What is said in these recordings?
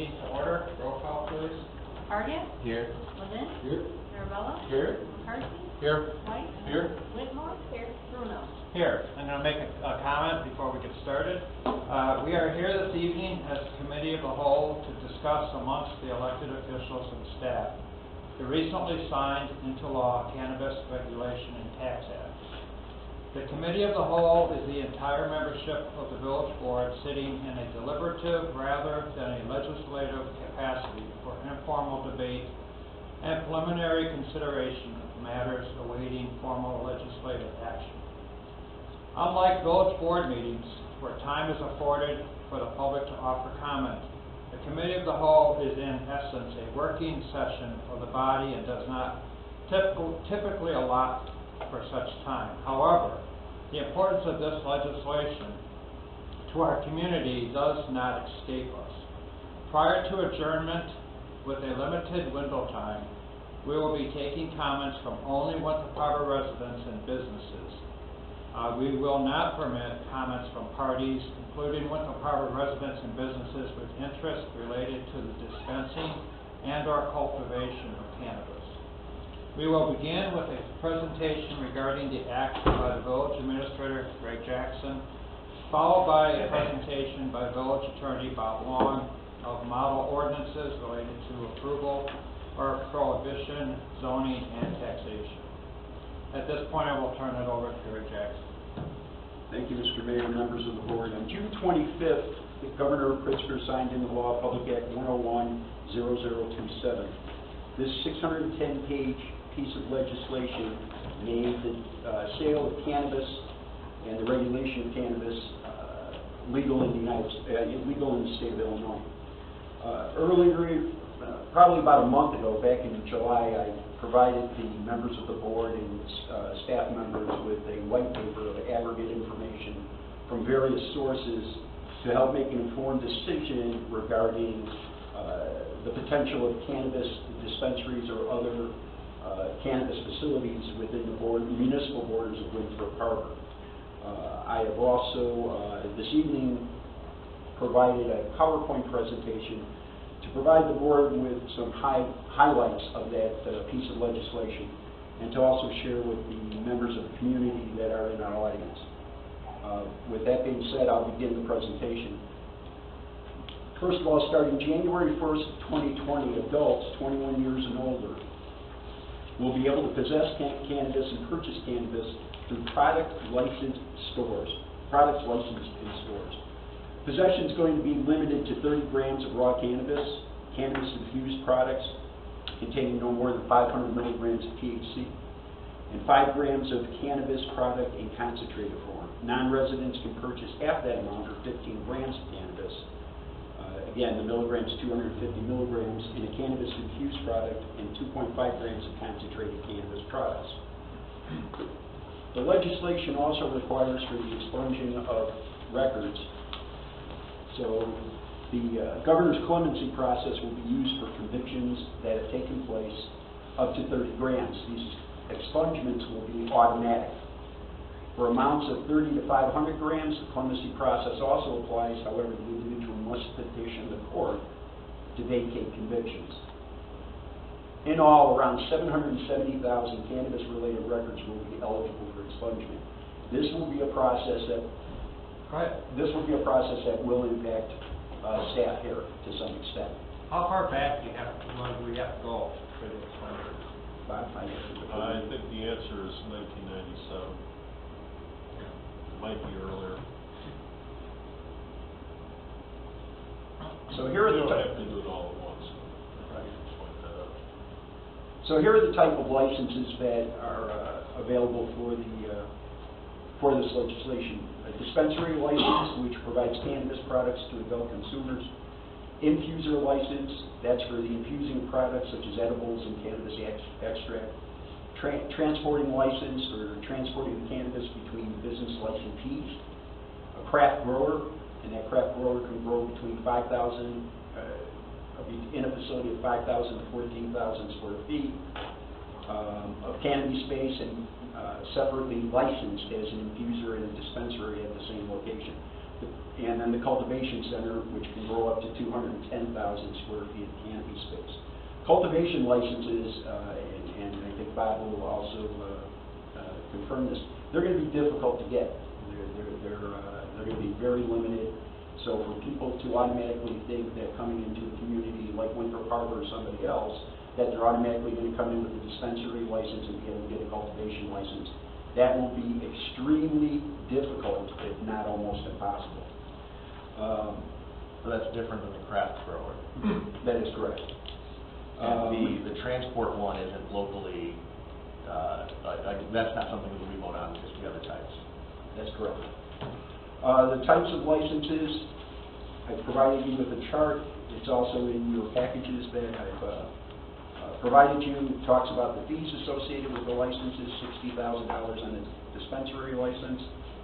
meeting to order. Roll call, please. Hargett. Here. Levin. Here. Mirabella. Here. McCarthy. Here. White. Here. Whitmore. Here. Bruno. Here. I'm going to make a comment before we get started. We are here this evening as a committee of the whole to discuss amongst the elected officials and staff the recently signed into law Cannabis Legislation and Tax Act. The committee of the whole is the entire membership of the village board sitting in a deliberative rather than a legislative capacity for informal debate and preliminary consideration of matters awaiting formal legislative action. Unlike village board meetings, where time is afforded for the public to offer comment, the committee of the whole is in essence a working session of the body and does not typically allot for such time. However, the importance of this legislation to our community does not escape us. Prior to adjournment, with a limited window time, we will be taking comments from only Winthrop Harbor residents and businesses. We will not permit comments from parties, including Winthrop Harbor residents and businesses with interest related to the dispensing and/or cultivation of cannabis. We will begin with a presentation regarding the act by the village administrator, Greg Jackson, followed by a presentation by village attorney Bob Long of model ordinances related to approval or prohibition, zoning, and taxation. At this point, I will turn it over to Greg Jackson. Thank you, Mr. Mayor, members of the board. On June 25th, the Governor of Pritzker signed into law Public Act 101-0027. This 610-page piece of legislation made the sale of cannabis and the regulation of cannabis legal in the state of Illinois. Earlier, probably about a month ago, back in July, I provided the members of the board and staff members with a white paper of aggregate information from various sources to help make an informed decision regarding the potential of cannabis dispensaries or other cannabis facilities within the municipal borders of Winthrop Harbor. I have also, this evening, provided a PowerPoint presentation to provide the board with some highlights of that piece of legislation and to also share with the members of the community that are in our audience. With that being said, I'll begin the presentation. First of all, starting January 1st, 2020, adults 21 years and older will be able to possess cannabis and purchase cannabis through products licensed in stores. Possession is going to be limited to 30 grams of raw cannabis, cannabis-infused products containing no more than 500 milligrams of THC, and 5 grams of cannabis product in concentrated form. Non-residents can purchase half that amount, or 15 grams of cannabis. Again, the milligrams, 250 milligrams in a cannabis-infused product and 2.5 grams of concentrated cannabis products. The legislation also requires for the expunging of records. So the governor's clemency process will be used for convictions that have taken place up to 30 grams. These expungements will be automatic. For amounts of 30 to 500 grams, the clemency process also applies. However, the individual must petition the court to vacate convictions. In all, around 770,000 cannabis-related records will be eligible for expungement. This will be a process that will impact staff here to some extent. How far back do we have to go for the expungement? I think the answer is 1997. Might be earlier. So here are you the don't have to do it all at once. Right. Just point that out. So here are the type of licenses that are available for this legislation. A dispensary license, which provides cannabis products to adult consumers. Infuser license, that's for the infusing products such as edibles and cannabis extract. Transporting license for transporting the cannabis between business licensees. A craft grower, and that craft grower can grow between 5,000 in a facility of 5,000 to 14,000 square feet of cannabis space, and separately licensed as an infuser in a dispensary at the same location. And then the cultivation center, which can grow up to 210,000 square feet of canopy space. Cultivation licenses, and I think Bob will also confirm this, they're going to be difficult to get. They're going to be very limited. So for people to automatically think that coming into a community like Winthrop Harbor or somebody else, that they're automatically going to come in with a dispensary license and be able to get a cultivation license, that will be extremely difficult, if not almost impossible. So that's different than the craft grower. That is correct. And the transport one isn't locally, that's not something that we vote on, just the other types. That's correct. The types of licenses, I've provided you with a chart. It's also in your packages that I've provided you. It talks about the fees associated with the licenses, $60,000 on a dispensary license,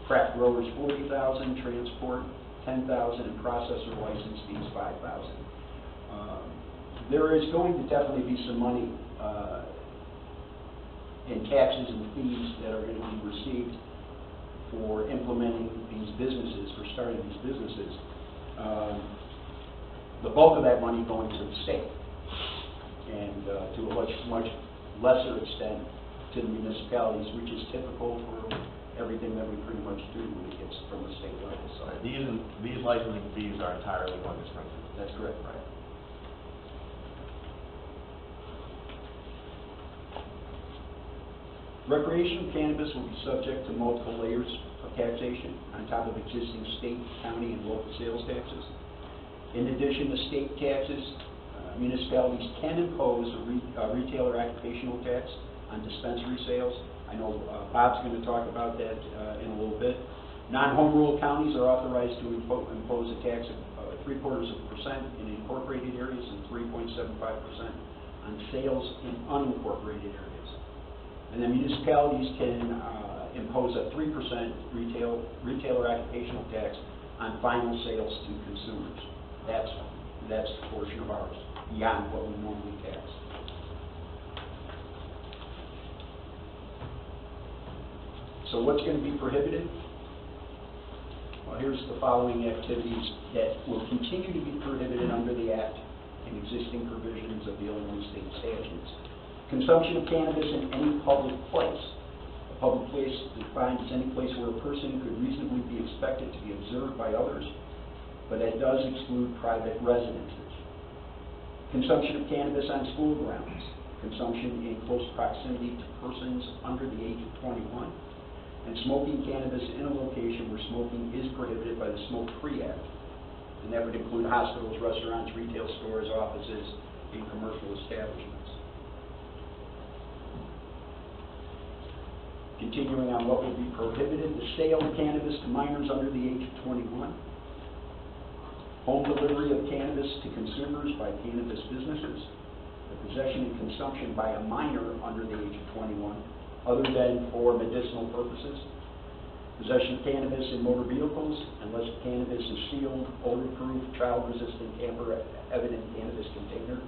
craft growers $40,000, transport $10,000, and processor license fees $5,000. There is going to definitely be some money in taxes and fees that are going to be received for implementing these businesses, for starting these businesses. The bulk of that money going to the state, and to a much lesser extent to the municipalities, which is typical for everything that we pretty much do when it gets from the state level. So These licensing fees are entirely going to Springfield. that's correct. Right. Recreational cannabis will be subject to multiple layers of taxation on top of existing state, county, and local sales taxes. In addition to state taxes, municipalities can impose a retailer occupational tax on dispensary sales. I know Bob's going to talk about that in a little bit. Non-home rule counties are authorized to impose a tax of 0.75% in incorporated areas and 3.75% on sales in unincorporated areas. And then municipalities can impose a 3% retailer occupational tax on final sales to consumers. That's the portion of ours, beyond what we normally tax. So what's going to be prohibited? Well, here's the following activities that will continue to be prohibited under the Act and existing provisions of the Illinois state statutes. Consumption of cannabis in any public place. A public place defined as any place where a person could reasonably be expected to be observed by others, but that does exclude private residences. Consumption of cannabis on school grounds. Consumption in close proximity to persons under the age of 21. And smoking cannabis in a location where smoking is prohibited by the Smoke-Free Act. And that would include hospitals, restaurants, retail stores, offices, and commercial establishments. Continuing on what would be prohibited, the sale of cannabis to minors under the age of 21. Home delivery of cannabis to consumers by cannabis businesses. The possession and consumption by a minor under the age of 21, other than for medicinal purposes. Possession of cannabis in motor vehicles, unless the cannabis is sealed, odor-proof, child-resistant, tamper-evident cannabis container,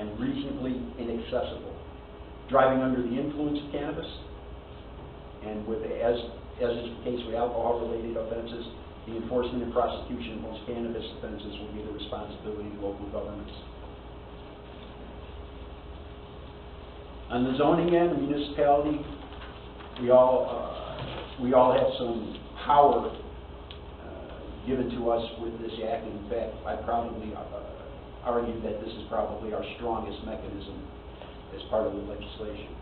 and reasonably inaccessible. Driving under the influence of cannabis, and as is the case with alcohol-related offenses, the enforcement and prosecution of most cannabis offenses will be the responsibility of local governments. On the zoning end, the municipality, we all have some power given to us with this act. In fact, I probably argue that this is probably our strongest mechanism as part of the legislation.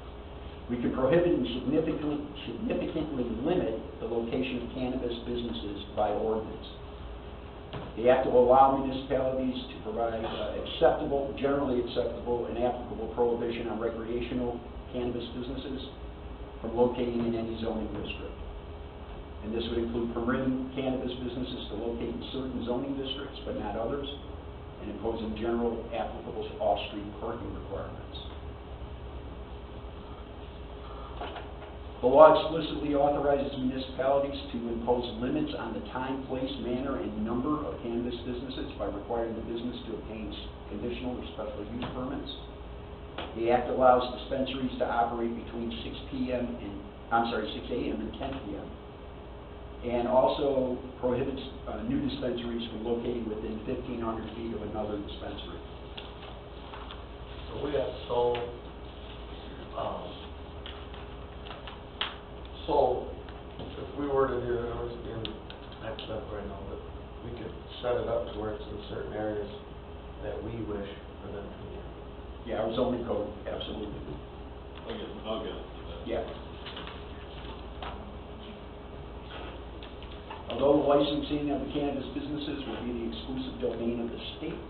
We can prohibit and significantly limit the location of cannabis businesses by ordinance. The act will allow municipalities to provide generally acceptable and applicable prohibition on recreational cannabis businesses from locating in any zoning district. And this would include permitting cannabis businesses to locate in certain zoning districts, but not others, and imposing general applicable off-street parking requirements. The law explicitly authorizes municipalities to impose limits on the time, place, manner, and number of cannabis businesses by requiring the business to obtain conditional or special use permits. The Act allows dispensaries to operate between 6 a.m. and 10 p.m. and also prohibits new dispensaries from locating within 1,500 feet of another dispensary. So we have so if we were to do it, I was being hypothetical right now, but we could set it up to where it's in certain areas that we wish for them to be. Yeah, our zoning code, absolutely. I'll get it to that. Yeah. Although the licensing of the cannabis businesses will be the exclusive domain of the state,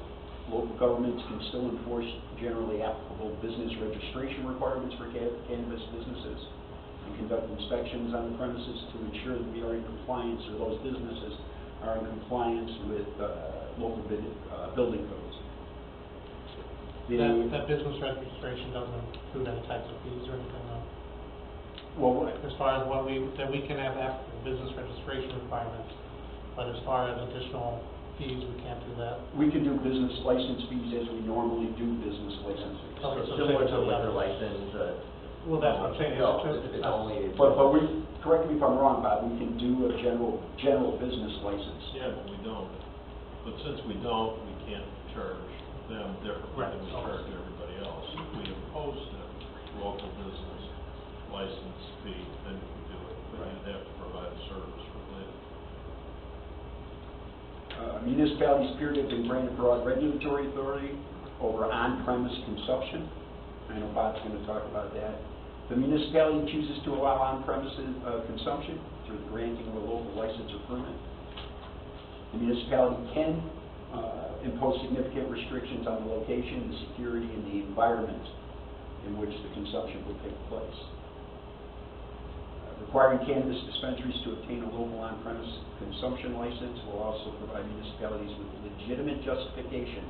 local governments can still enforce generally applicable business registration requirements for cannabis businesses and conduct inspections on the premises to ensure that we are in compliance, or those businesses are in compliance with local building codes. That business registration doesn't include any types of fees or anything, no? Well, As far as that we can have applicable business registration requirements, but as far as additional fees, we can't do that. we can do business license fees as we normally do business license fees. Okay, so Similar to same a with the liquor other. license, Well, that's what I'm saying. No, It's it's only. But correct me if I'm wrong, Bob, we can do a general business license. Yeah, but we don't. But since we don't, we can't charge them differently Right. than we charge everybody else. If we impose them local business license fee, then we could do it, but you'd have to provide a service related. Municipalities appear to have been granted broad regulatory authority over on-premise consumption. I know Bob's going to talk about that. The municipality chooses to allow on-premise consumption through the granting of a local license or permit. The municipality can impose significant restrictions on the location, the security, and the environment in which the consumption will take place. Requiring cannabis dispensaries to obtain a local on-premise consumption license will also provide municipalities with legitimate justification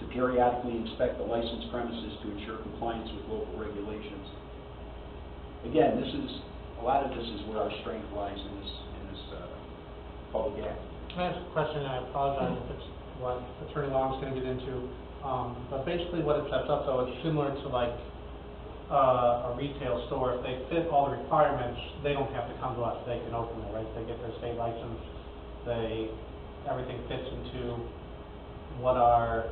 to periodically inspect the licensed premises to ensure compliance with local regulations. Again, a lot of this is where our strength lies in this public act. Can I ask a question? I apologize if it's what Attorney Long's going to get into. But basically what it sets up, though, it's similar to like a retail store. If they fit all the requirements, they don't have to come to us. They can open it, right? They get their state license. Everything fits into what our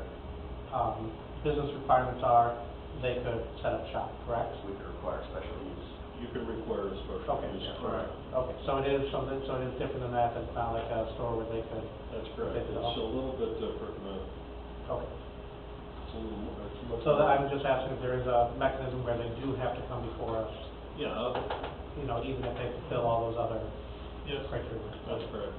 business requirements are. They could set up shop, correct? We could require special use. You can require a special Okay. use. Correct. Okay, so it is something, so it is different than that. It's not like a store where they could. That's correct. fit it It's all. a little bit different, Okay. it's a little more, it's much So more- I'm just asking if there is a mechanism where they do have to come before us, Yeah, even if they fulfill all those other yes, criteria. that's correct.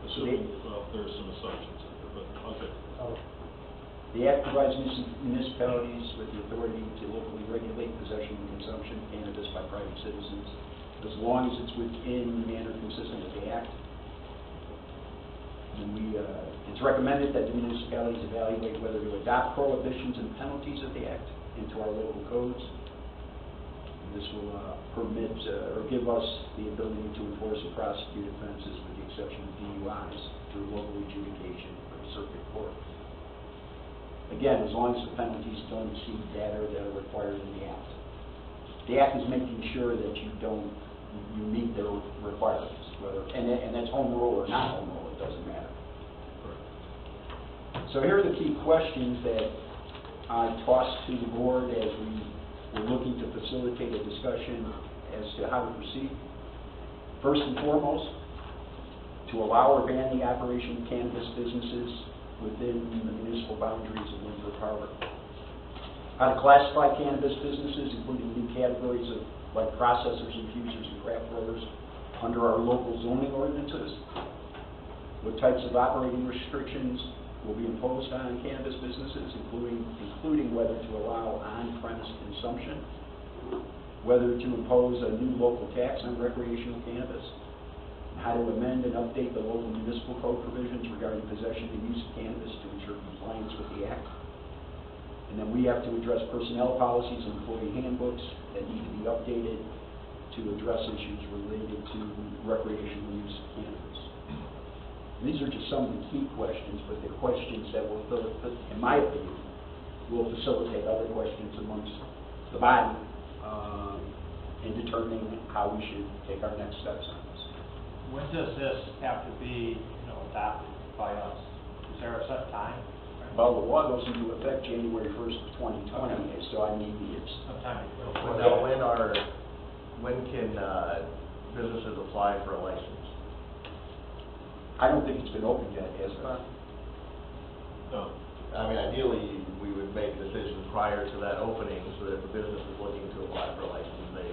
Assuming, well, there's some assumptions in there, but, okay. Okay. The Act provides municipalities with the authority to locally regulate possession and consumption of cannabis by private citizens, as long as it's within the manner consistent with the Act. And it's recommended that the municipalities evaluate whether to adopt prohibitions and penalties of the Act into our local codes. And this will permit or give us the ability to enforce and prosecute offenses with the exception of DUIs through local adjudication or circuit court. Again, as long as the penalties don't exceed that are required in the Act. The Act is making sure that you meet their requirements, and that's home rule or not home rule, it doesn't matter. So here are the key questions that I tossed to the board as we were looking to facilitate a discussion as to how to proceed. First and foremost, to allow or ban the operation of cannabis businesses within the municipal boundaries of Winthrop Harbor. How to classify cannabis businesses, including new categories of like processors, infusers, and craft growers under our local zoning ordinances. What types of operating restrictions will be imposed on cannabis businesses, including whether to allow on-premise consumption, whether to impose a new local tax on recreational cannabis, how to amend and update the local municipal code provisions regarding possession and use of cannabis to ensure compliance with the Act. And then we have to address personnel policies and employee handbooks that need to be updated to address issues related to recreational use of cannabis. These are just some of the key questions, but they're questions that will, in my opinion, will facilitate other questions amongst the body in determining how we should take our next steps on this. When does this have to be, adopted by us? Is there a set time? Well, the law goes into effect January 1st of 2020, so I need the, Sometime Well, now, when can businesses apply for a license? I don't think it's been opened yet, has it? No. I mean, ideally, we would make a decision prior to that opening, so that if a business is looking to apply for a license, they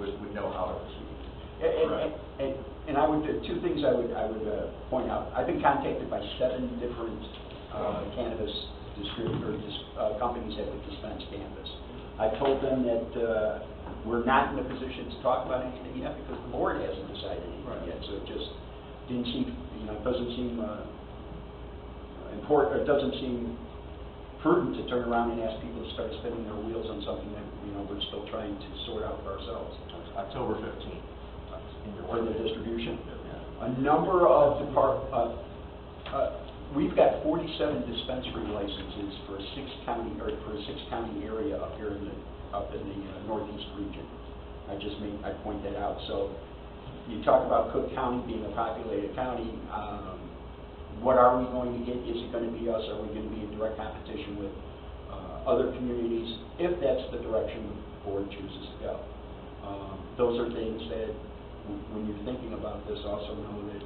would know how to proceed. And I would, two things I would point out. I've been contacted by 7 different cannabis companies that would dispense cannabis. I've told them that we're not in a position to talk about anything yet because the board hasn't decided anything yet. So it just didn't seem, it doesn't seem important, or it doesn't seem prudent to turn around and ask people to start spinning their wheels on something that, we're still trying to sort out for ourselves. October 15th. For the distribution. A number of we've got 47 dispensary licenses for a 6-county area up here in the northeast region. I point that out. So you talk about Cook County being a populated county. What are we going to get? Is it going to be us? Are we going to be in direct competition with other communities? If that's the direction the board chooses to go. Those are things that, when you're thinking about this, also know that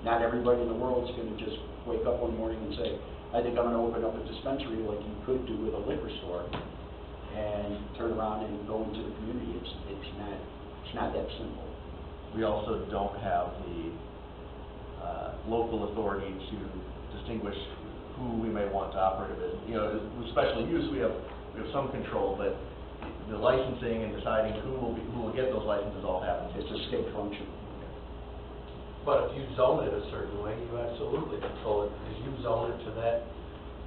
not everybody in the world is going to just wake up one morning and say, I think I'm going to open up a dispensary like you could do with a liquor store and turn around and go into the community. It's not that simple. We also don't have the local authority to distinguish who we may want to operate a business. With special use, we have some control, but the licensing and deciding who will get those licenses all happens. It's a state function. But if you zone it a certain way, you absolutely control it, because you zone it to that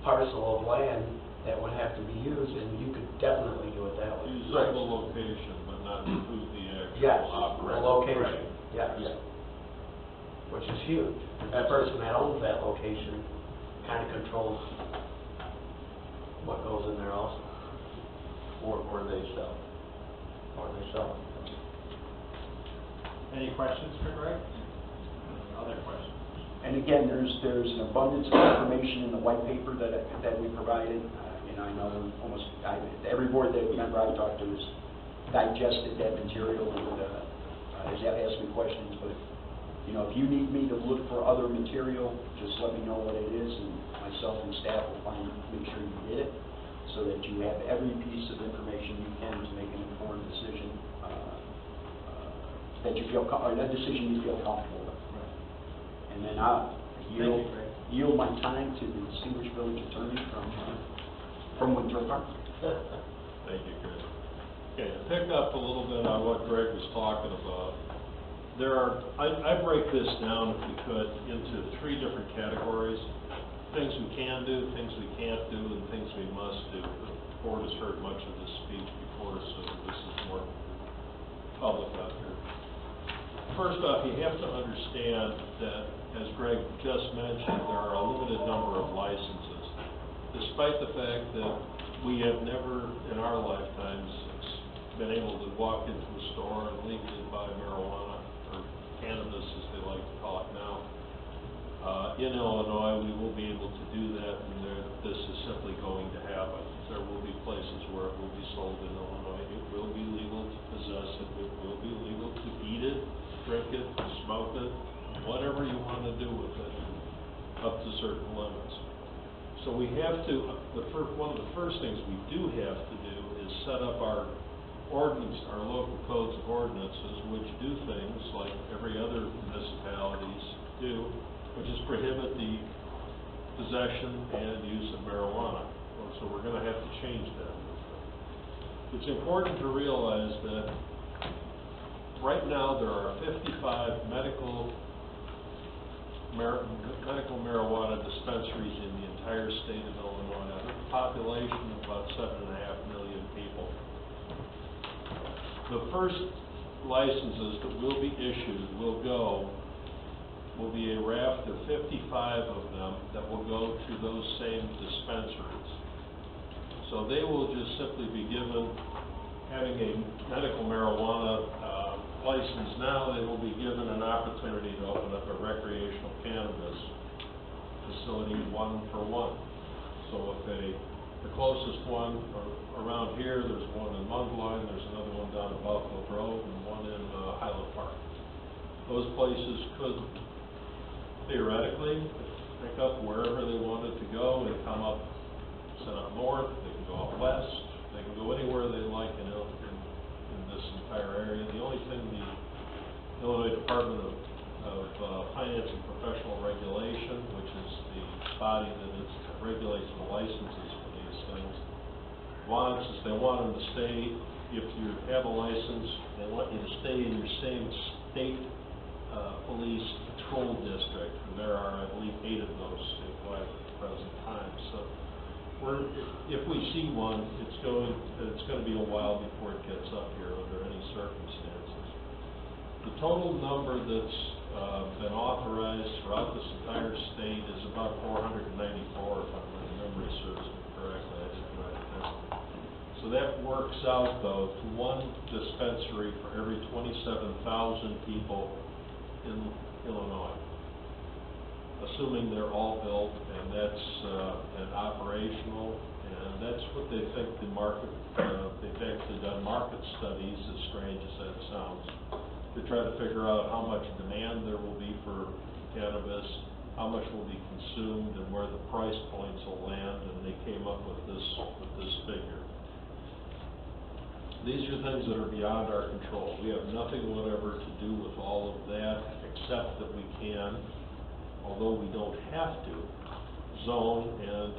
parcel of land that would have to be used, and you could definitely do it that way. You zone the location, but not who the Yes, actual operator. the location, Right. yes. Which is huge. That person that owns that location kind of controls what goes in there also. Or they sell. Or they sell. Any questions for Greg? Other questions? And again, there's an abundance of information in the white paper that we provided. I know every board member I've talked to has digested that material and has asked me questions. But if you need me to look for other material, just let me know what it is, and myself and staff will make sure you get it, so that you have every piece of information you can to make an informed decision a decision you feel comfortable with. Right. And then I'll yield my time to the distinguished village attorney from Winthrop Park. Thank you, Greg. Okay, to pick up a little bit on what Greg was talking about, I break this down, if we could, into 3 different categories. Things we can do, things we can't do, and things we must do. The board has heard much of this speech before, so this is more public out here. First off, you have to understand that, as Greg just mentioned, there are a limited number of licenses. Despite the fact that we have never in our lifetimes been able to walk into a store and legally buy marijuana, or cannabis as they like to call it now. In Illinois, we will be able to do that, and this is simply going to happen. There will be places where it will be sold in Illinois. It will be legal to possess it. It will be legal to eat it, drink it, smoke it, whatever you want to do with it, up to certain limits. So we have to, one of the first things we do have to do is set up our ordinance, our local codes of ordinances, which do things like every other municipalities do, which is prohibit the possession and use of marijuana. So we're going to have to change that. It's important to realize that right now there are 55 medical marijuana dispensaries in the entire state of Illinois, with a population of about 7.5 million people. The first licenses that will be issued will be a raft of 55 of them that will go to those same dispensaries. So they will just simply be given having a medical marijuana license now, they will be given an opportunity to open up a recreational cannabis facility 1-for-1. So if the closest one around here, there's one in Mundelein, there's another one down in Buffalo Grove, and one in Highland Park. Those places could theoretically pick up wherever they wanted to go and come up, set up north, they can go out west, they can go anywhere they like in this entire area. The only thing the Illinois Department of Finance and Professional Regulation, which is the body that regulates the licenses for these things, wants is they want them to stay, if you have a license, they want you to stay in your same state police patrol district, and there are, I believe, 8 of those statewide at the present time. So if we see one, it's going to be a while before it gets up here under any circumstances. The total number that's been authorized throughout this entire state is about 494, if my memory serves me correctly. I didn't write it down. So that works out, though, to one dispensary for every 27,000 people in Illinois, assuming they're all built and that's and operational, and that's what they think the market, they've actually done market studies, as strange as that sounds, to try to figure out how much demand there will be for cannabis, how much will be consumed, and where the price points will land, and they came up with this figure. These are things that are beyond our control. We have nothing whatever to do with all of that, except that we can, although we don't have to, zone and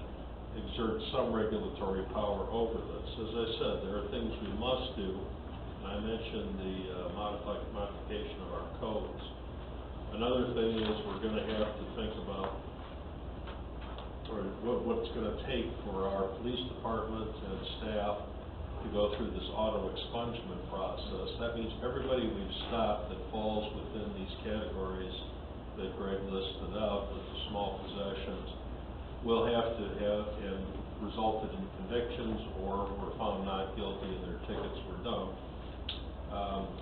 exert some regulatory power over this. As I said, there are things we must do. I mentioned the modification of our codes. Another thing is we're going to have to think about what it's going to take for our police department and staff to go through this auto expungement process. That means everybody we've stopped that falls within these categories that Greg listed out with the small possessions will have to have and resulted in convictions or were found not guilty and their tickets were dumped.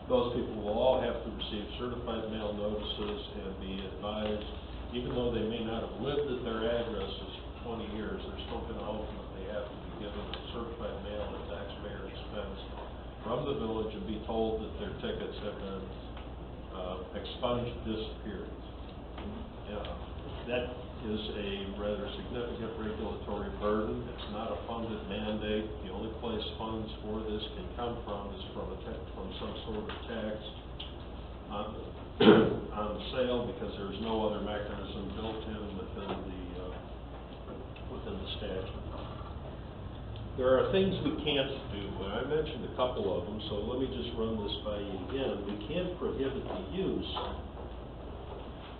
Those people will all have to receive certified mail notices and be advised, even though they may not have lived at their addresses for 20 years, they're still going to ultimately have to be given a certified mail at taxpayers' expense from the village and be told that their tickets have been expunged, disappeared. That is a rather significant regulatory burden. It's not a funded mandate. The only place funds for this can come from is from some sort of tax on sale, because there's no other mechanism built in within the statute. There are things we can't do, and I mentioned a couple of them, so let me just run this by you again. We can't prohibit the use,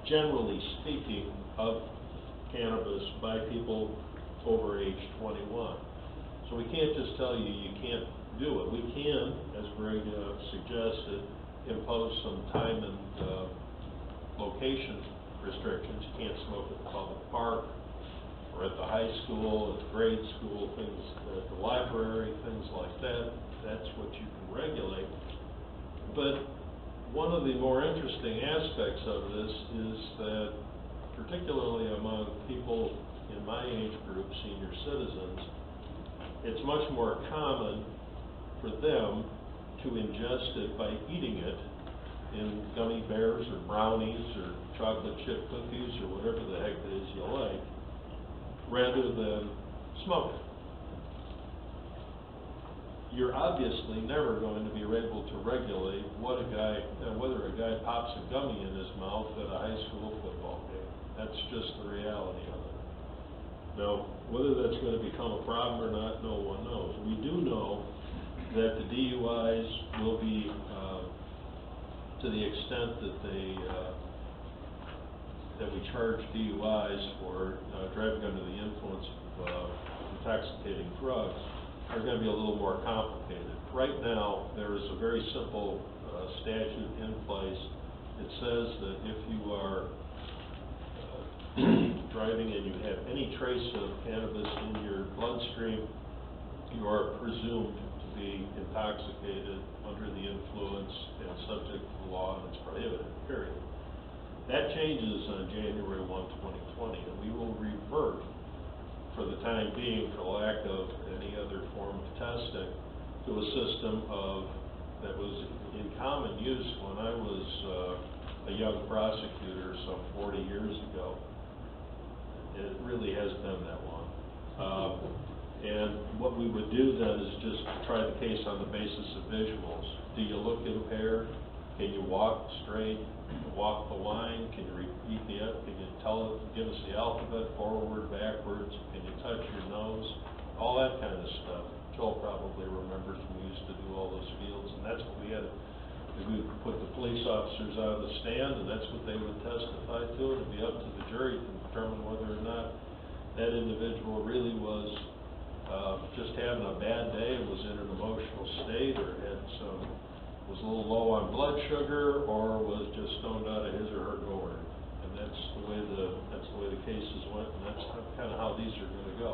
generally speaking, of cannabis by people over age 21. So we can't just tell you you can't do it. We can, as Greg suggested, impose some time and location restrictions. You can't smoke at the public park, or at the high school, at the grade school, things at the library, things like that. That's what you can regulate. But one of the more interesting aspects of this is that, particularly among people in my age group, senior citizens, it's much more common for them to ingest it by eating it in gummy bears or brownies or chocolate chip cookies or whatever the heck it is you like, rather than smoke it. You're obviously never going to be able to regulate whether a guy pops a gummy in his mouth at a high school football game. That's just the reality of it. Now, whether that's going to become a problem or not, no one knows. We do know that the DUIs will be, to the extent that that we charge DUIs for driving under the influence of intoxicating drugs, are going to be a little more complicated. Right now, there is a very simple statute in place. It says that if you are driving and you have any trace of cannabis in your bloodstream, you are presumed to be intoxicated, under the influence, and subject to the law, and it's prohibited, period. That changes on January 1, 2020, and we will revert, for the time being, for lack of any other form of testing, to a system that was in common use when I was a young prosecutor some 40 years ago. It really has been that long. And what we would do then is just try the case on the basis of visuals. Do you look impaired? Can you walk straight? Walk the line? Can you repeat can you give us the alphabet forward, backwards? Can you touch your nose? All that kind of stuff. Joel probably remembers we used to do all those fields, and that's what we had. We would put the police officers on the stand, and that's what they would testify to. It'd be up to the jury to determine whether or not that individual really was just having a bad day and was in an emotional state, or was a little low on blood sugar, or was just stoned out of his or her gourd. And that's the way the cases went, and that's kind of how these are going to go.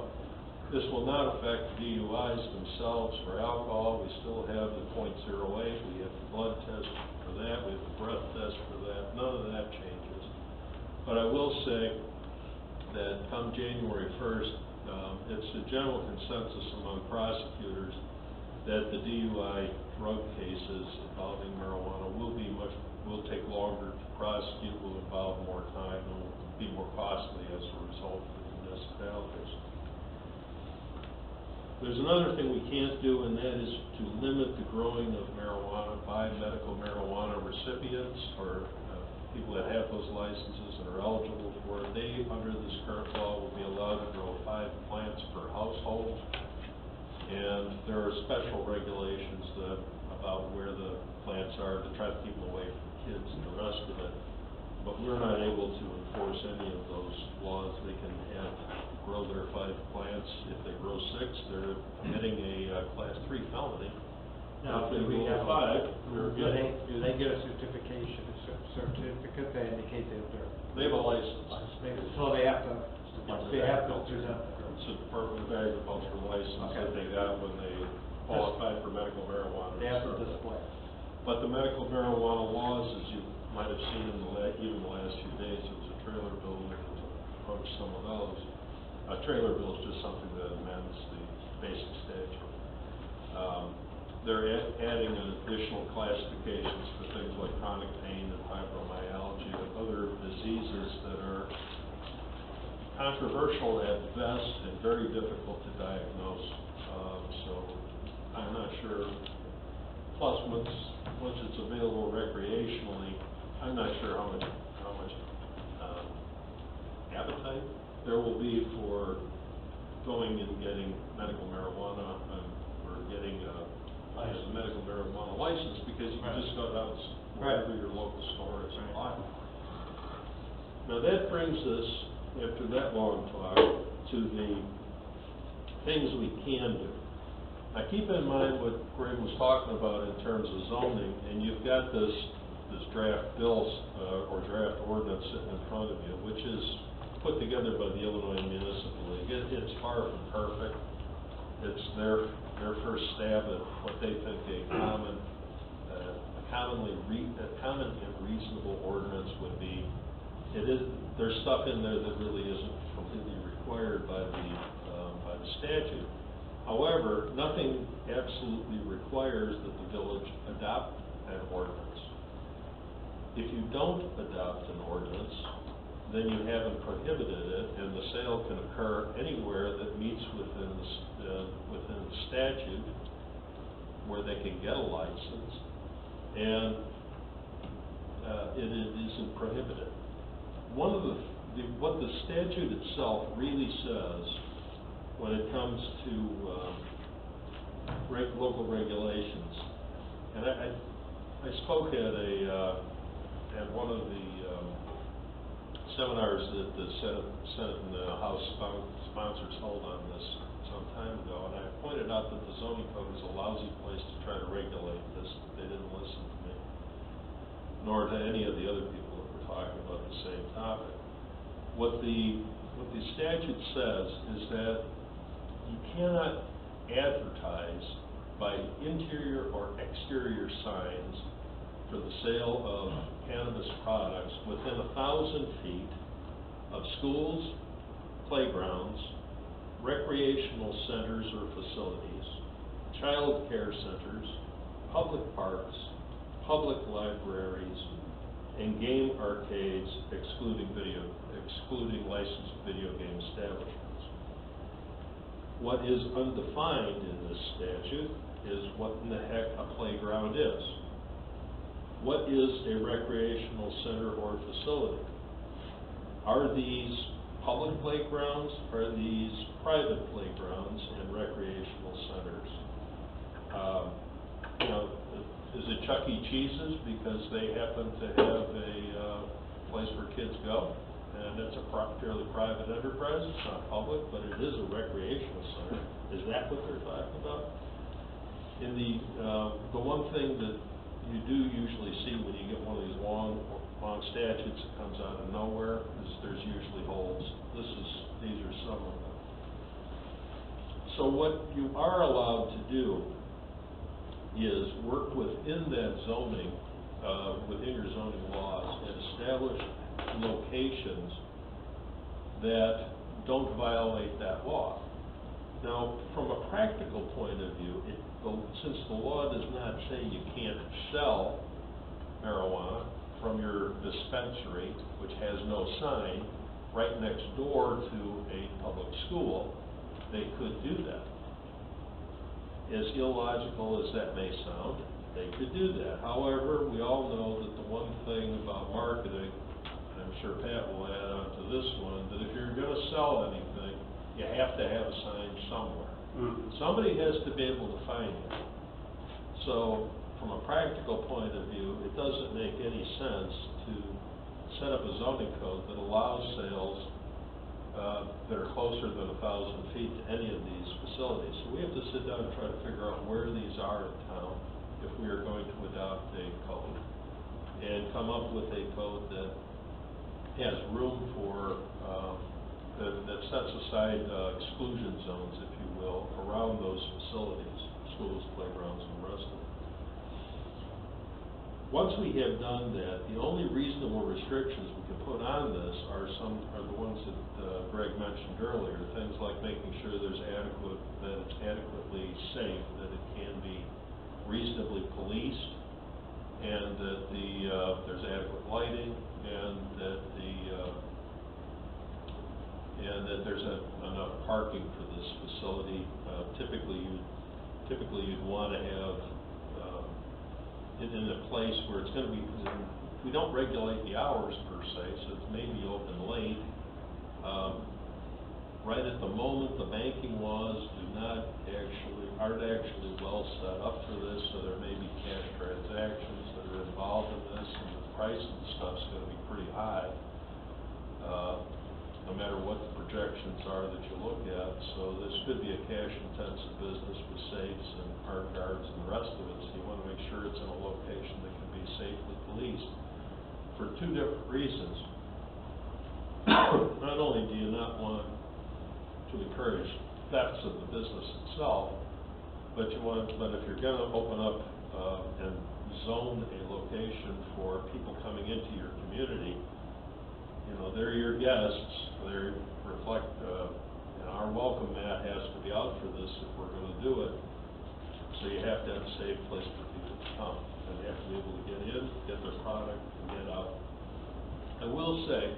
This will not affect DUIs themselves for alcohol. We still have the .08. We have the blood test for that. We have the breath test for that. None of that changes. But I will say that come January 1st, it's a general consensus among prosecutors that the DUI drug cases involving marijuana will take longer to prosecute, will involve more time, and will be more costly as a result for the municipalities. There's another thing we can't do, and that is to limit the growing of marijuana by medical marijuana recipients or people that have those licenses and are eligible for it. They, under this current law, will be allowed to grow 5 plants per household. And there are special regulations about where the plants are to try to keep them away from kids and the rest of it. But we're not able to enforce any of those laws. They can grow their 5 plants. If they grow 6, they're committing a Class 3 felony. Now, If they do we grow have 5, they're good. do they get a certificate that indicates that they're? They have a license. So they have to present. It's a Department of Agriculture license Okay. that they got when they qualified for medical marijuana. They have to display. But the medical marijuana laws, as you might have seen in even the last few days, there was a trailer bill that approached some of those. A trailer bill is just something that amends the basic statute. They're adding an additional classifications for things like chronic pain and fibromyalgia and other diseases that are controversial at best and very difficult to diagnose. So I'm not sure. Plus, once it's available recreationally, I'm not sure how much appetite there will be for going and getting medical marijuana or getting a medical marijuana license, because you can just go down to wherever your local store is and buy it. Now that brings us, after that long talk, to the things we can do. Now keep in mind what Greg was talking about in terms of zoning, and you've got this draft bills or draft ordinance sitting in front of you, which is put together by the Illinois Municipal League. It's far from perfect. It's their first stab at what they think a common and reasonable ordinance would be. There's stuff in there that really isn't completely required by the statute. However, nothing absolutely requires that the village adopt an ordinance. If you don't adopt an ordinance, then you haven't prohibited it, and the sale can occur anywhere that meets within the statute where they can get a license, and it isn't prohibited. One of what the statute itself really says when it comes to local regulations, and I spoke at one of the seminars that the Senate and the House sponsors held on this some time ago, and I pointed out that the zoning code is a lousy place to try to regulate this. They didn't listen to me, nor to any of the other people that were talking about the same topic. What the statute says is that you cannot advertise by interior or exterior signs for the sale of cannabis products within 1,000 feet of schools, playgrounds, recreational centers or facilities, child care centers, public parks, public libraries, and game arcades, excluding licensed video game establishments. What is undefined in this statute is what in the heck a playground is. What is a recreational center or facility? Are these public playgrounds? Are these private playgrounds and recreational centers? You know, is it Chuck E. Cheese's because they happen to have a place where kids go? And it's a purely private enterprise, it's not public, but it is a recreational center. Is that what they're talking about? In the one thing that you do usually see when you get one of these long statutes that comes out of nowhere is there's usually holes. These are some of them. So what you are allowed to do is work within that zoning, within your zoning laws, and establish locations that don't violate that law. Now, from a practical point of view, since the law does not say you can't sell marijuana from your dispensary, which has no sign, right next door to a public school, they could do that. As illogical as that may sound, they could do that. However, we all know that the one thing about marketing, and I'm sure Pat will add on to this one, that if you're going to sell anything, you have to have a sign somewhere. Somebody has to be able to find it. So, from a practical point of view, it doesn't make any sense to set up a zoning code that allows sales that are closer than 1,000 feet to any of these facilities. So we have to sit down and try to figure out where these are in town if we are going to adopt a code and come up with a code that has room for, that sets aside exclusion zones, if you will, around those facilities, schools, playgrounds, and the rest of it. Once we have done that, the only reasonable restrictions we can put on this are the ones that Greg mentioned earlier, things like making sure that it's adequately safe, that it can be reasonably policed, and that there's adequate lighting, and that there's enough parking for this facility. Typically you'd want to have it in a place where it's going to be, we don't regulate the hours per se, so it's maybe open late. Right at the moment, the banking laws aren't actually well set up for this, so there may be cash transactions that are involved in this, and the price of the stuff's going to be pretty high, no matter what the projections are that you look at. So this could be a cash-intensive business with safes and park guards and the rest of it, so you want to make sure it's in a location that can be safely policed for two different reasons. Not only do you not want to encourage thefts of the business itself, but if you're going to open up and zone a location for people coming into your community, you know, they're your guests, they reflect, our welcome mat has to be out for this if we're going to do it, so you have to have a safe place for people to come, and they have to be able to get in, get their product, and get out. I will say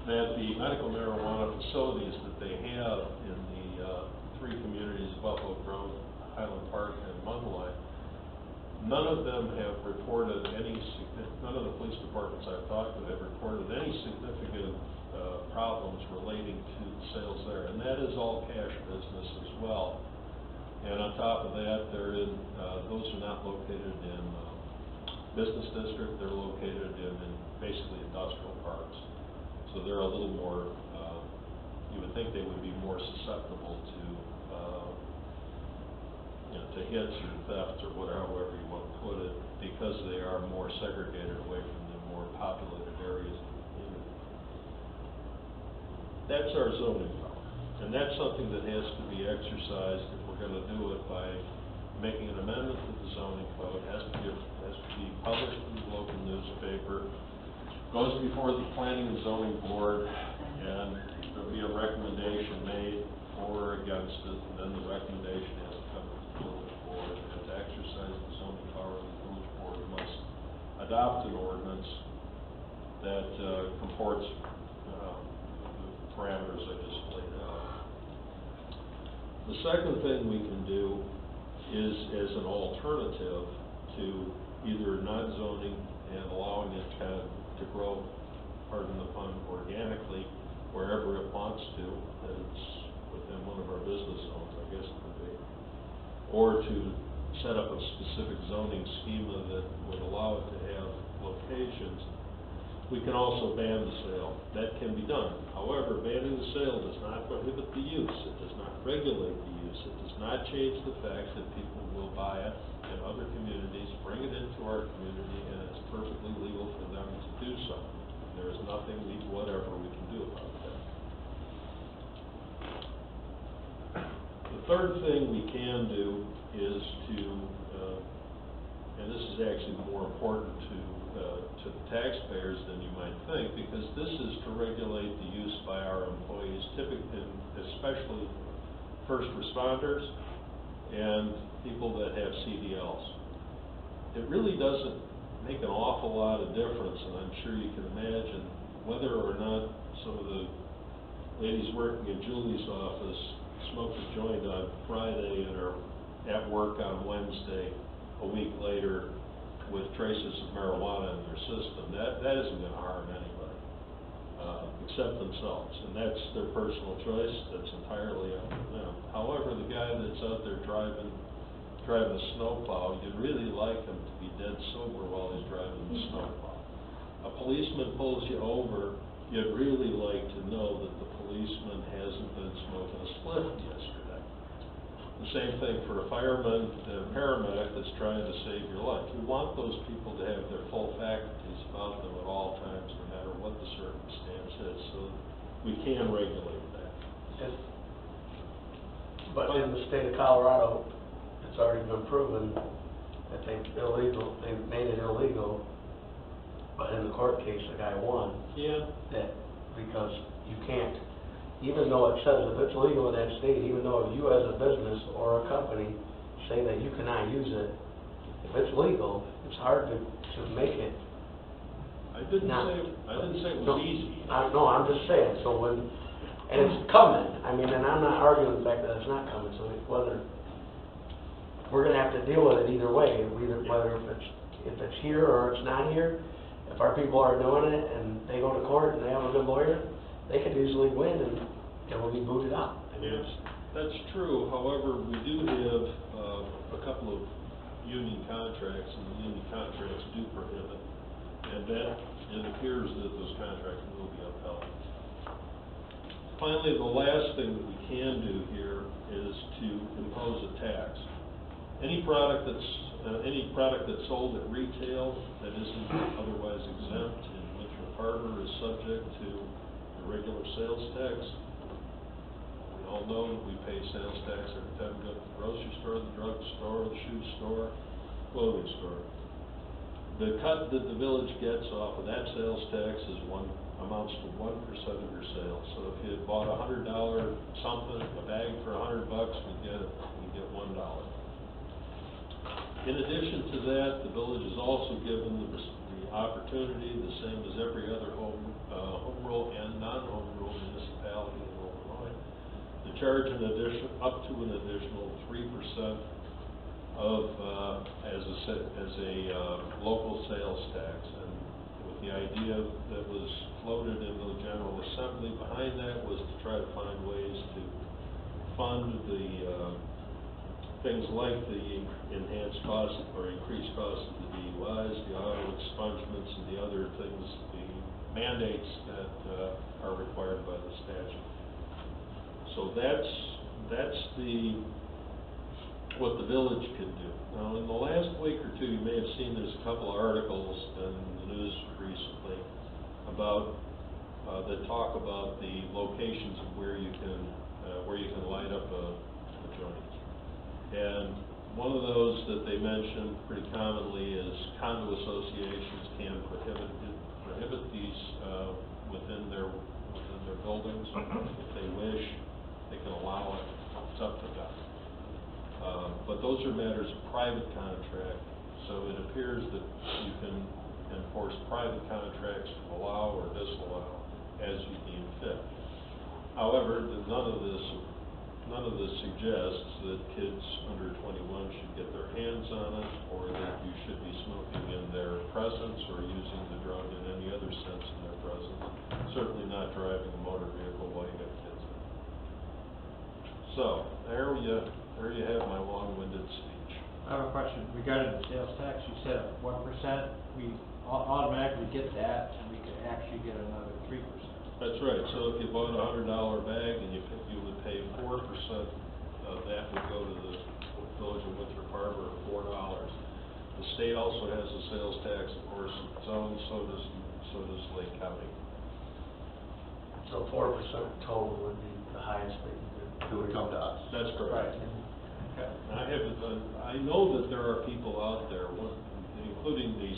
that the medical marijuana facilities that they have in the three communities, Buffalo Grove, Highland Park, and Mundelein, none of them have reported none of the police departments I've talked to have reported any significant problems relating to the sales there, and that is all cash business as well. And on top of that, those are not located in business district, they're located in basically industrial parks. So they're a little more, you would think they would be more susceptible to hits or theft or however you want to put it, because they are more segregated away from the more populated areas of the community. That's our zoning power, and that's something that has to be exercised if we're going to do it by making an amendment to the zoning code, has to be published in the local newspaper, goes before the planning and zoning board, and there'll be a recommendation made for or against it, and then the recommendation has to come to the village board, and to exercise the zoning power of the village board must adopt an ordinance that comports the parameters I just laid out. The second thing we can do is, as an alternative to either not zoning and allowing it to grow, pardon the pun, organically wherever it wants to, that it's within one of our business zones, I guess it would be, or to set up a specific zoning schema that would allow it to have locations. We can also ban the sale. That can be done. However, banning the sale does not prohibit the use. It does not regulate the use. It does not change the fact that people will buy it in other communities, bring it into our community, and it's perfectly legal for them to do so. There is nothing, whatever we can do about that. The third thing we can do is to, and this is actually more important to the taxpayers than you might think, because this is to regulate the use by our employees, typically, especially first responders and people that have CDLs. It really doesn't make an awful lot of difference, and I'm sure you can imagine whether or not some of the ladies working in Julie's office smoked a joint on Friday and are at work on Wednesday a week later with traces of marijuana in their system. That isn't going to harm anybody except themselves, and that's their personal choice. That's entirely up to them. However, the guy that's out there driving a snowplow, you'd really like him to be dead sober while he's driving the snowplow. A policeman pulls you over, you'd really like to know that the policeman hasn't been smoking a spliff yesterday. The same thing for a fireman and a paramedic that's trying to save your life. You want those people to have their full faculties about them at all times, no matter what the circumstance is, so we can regulate that. But in the state of Colorado, it's already been proven that they made it illegal, but in the court case, the guy won. Yeah. That, because you can't, even though it says if it's legal in that state, even though you as a business or a company say that you cannot use it, if it's legal, it's hard to make it. I didn't say it was easy. No, I'm just saying, so when, and it's coming, I mean, and I'm not arguing the fact that it's not coming, so whether, we're gonna have to deal with it either way, whether if it's here or it's not here. If our people are doing it and they go to court and they have a good lawyer, they could easily win and it will be booted out. I mean, Yes, that's true. However, we do have a couple of union contracts, and the union contracts do prohibit, and that, it appears that those contracts will be upheld. Finally, the last thing that we can do here is to impose a tax. Any product that's sold at retail that isn't otherwise exempt in Winthrop Harbor is subject to the regular sales tax. We all know that we pay sales tax every time we go to the grocery store, the drugstore, the shoe store, clothing store. The cut that the village gets off of that sales tax amounts to 1% of your sales. So if you had bought $100 something, a bag for $100, we get $1. In addition to that, the village is also given the opportunity, the same as every other home rule and non-home rule municipality in Illinois, to charge up to an additional 3% of as a local sales tax. And with the idea that was floated in the General Assembly behind that was to try to find ways to fund the things like the enhanced cost or increased cost of the DUIs, the auto expungements, and the other things, the mandates that are required by the statute. So that's what the village can do. Now, in the last week or two, you may have seen there's a couple of articles in the news recently about that talk about the locations of where you can light up a joint. And One of those that they mention pretty commonly is condo associations can prohibit these within their buildings. If they wish, they can allow it. It's up to them. But those are matters of private contract, so it appears that you can enforce private contracts to allow or disallow as you deem fit. However, none of this suggests that kids under 21 should get their hands on it, or that you should be smoking in their presence or using the drug in any other sense in their presence. Certainly not driving a motor vehicle while you got kids in it. So, there you have my long-winded speech. I have a question regarding the sales tax. You said 1%, we automatically get that, and we could actually get another 3%. That's right, so if you bought a $100 bag and you would pay 4%, that would go to the village of Winthrop Harbor, $4. The state also has a sales tax, of course, of its own, so does Lake County. So 4% total would be the highest they can do. It would come to us. That's correct. Okay. I know that there are people out there, including the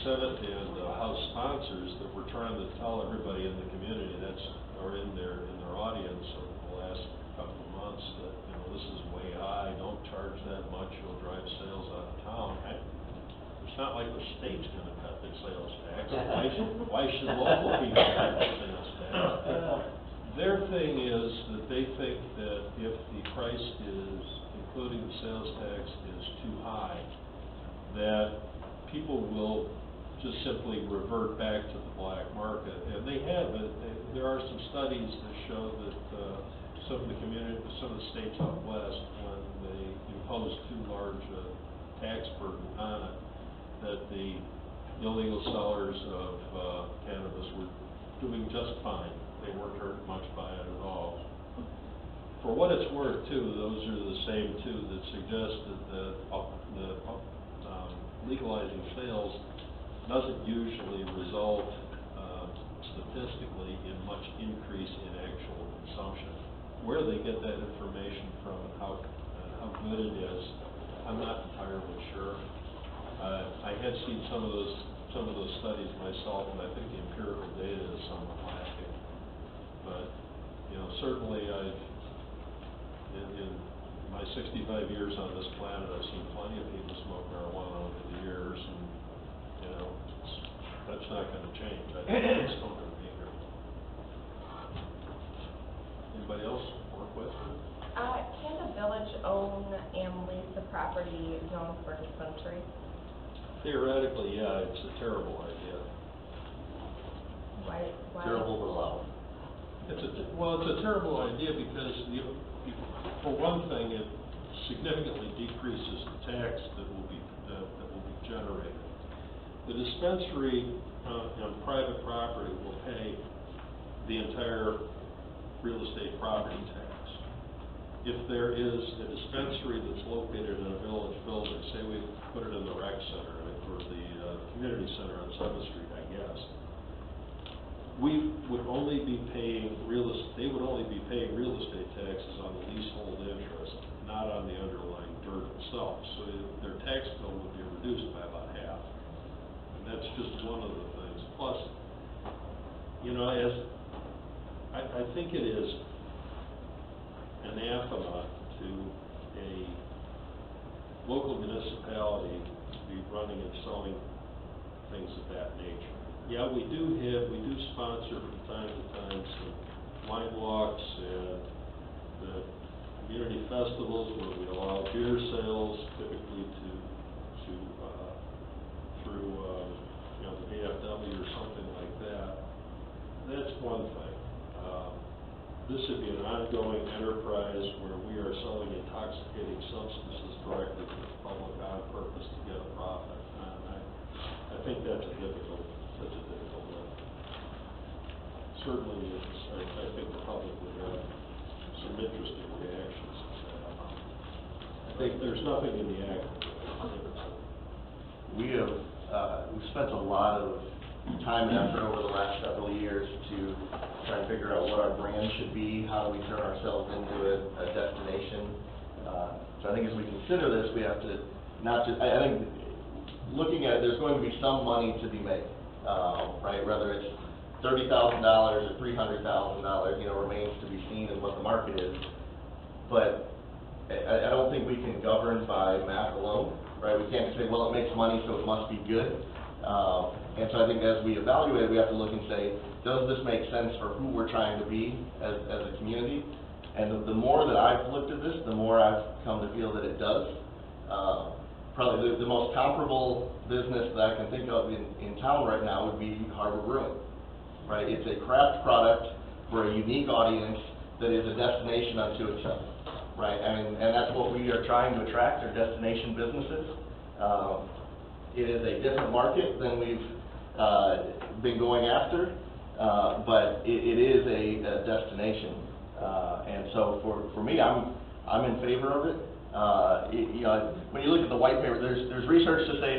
Senate and House sponsors, that we're trying to tell everybody in the community or in their audience over the last couple of months that, this is way high, don't charge that much, you'll drive sales out of town. It's not like the state's gonna cut the sales tax. Why should local people cut the sales tax? Their thing is that they think that if the price is, including the sales tax, is too high, that people will just simply revert back to the black market. And they have it. There are some studies that show that some of the states out west, when they impose too large a tax burden on it, that the illegal sellers of cannabis were doing just fine. They weren't hurt much by it at all. For what it's worth, too, those are the same two that suggested that legalizing sales doesn't usually result statistically in much increase in actual consumption. Where they get that information from and how good it is, I'm not entirely sure. I had seen some of those studies myself, and I think the empirical data is somewhat lacking. But certainly in my 65 years on this planet, I've seen plenty of people smoke marijuana over the years, and that's not going to change. I think it's still going to be here. Anybody else? More questions? Can the village own and lease the property zoned for dispensary? Theoretically, yeah, it's a terrible idea. Why? Terrible but allowed. It's a terrible idea because for one thing, it significantly decreases the tax that will be generated. The dispensary on private property will pay the entire real estate property tax. If there is a dispensary that's located in a village building, say we put it in the rec center or the community center on 7th Street, I guess, we would only be paying they would only be paying real estate taxes on the leasehold interest, not on the underlying dirt itself. So their tax bill would be reduced by about half. And that's just one of the things. Plus, I think it is anathema to a local municipality to be running and selling things of that nature. Yeah, we do sponsor from time to time some wine walks and the community festivals where we allow beer sales, typically through the VFW or something like that. That's one thing. This would be an ongoing enterprise where we are selling intoxicating substances directly to the public on purpose to get a profit. And I think that's a difficult lift. Certainly, I think the public would have some interesting reactions to that. I think there's nothing in the act that prohibits it. We've spent a lot of time and effort over the last several years to try and figure out what our brand should be, how do we turn ourselves into a destination So I think as we consider this, we have to not just, I think, looking at it, there's going to be some money to be made, right? Whether it's $30,000 or $300,000, remains to be seen in what the market is. But I don't think we can govern by math alone, right? We can't say, well, it makes money, so it must be good. And so I think as we evaluate it, we have to look and say, does this make sense for who we're trying to be as a community? And the more that I've looked at this, the more I've come to feel that it does. Probably the most comparable business that I can think of in town right now would be Harbor Brewing, right? It's a craft product for a unique audience that is a destination unto itself, right? And that's what we are trying to attract, are destination businesses. It is a different market than we've been going after, but it is a destination. And so for me, I'm in favor of it. When you look at the white paper, there's research to say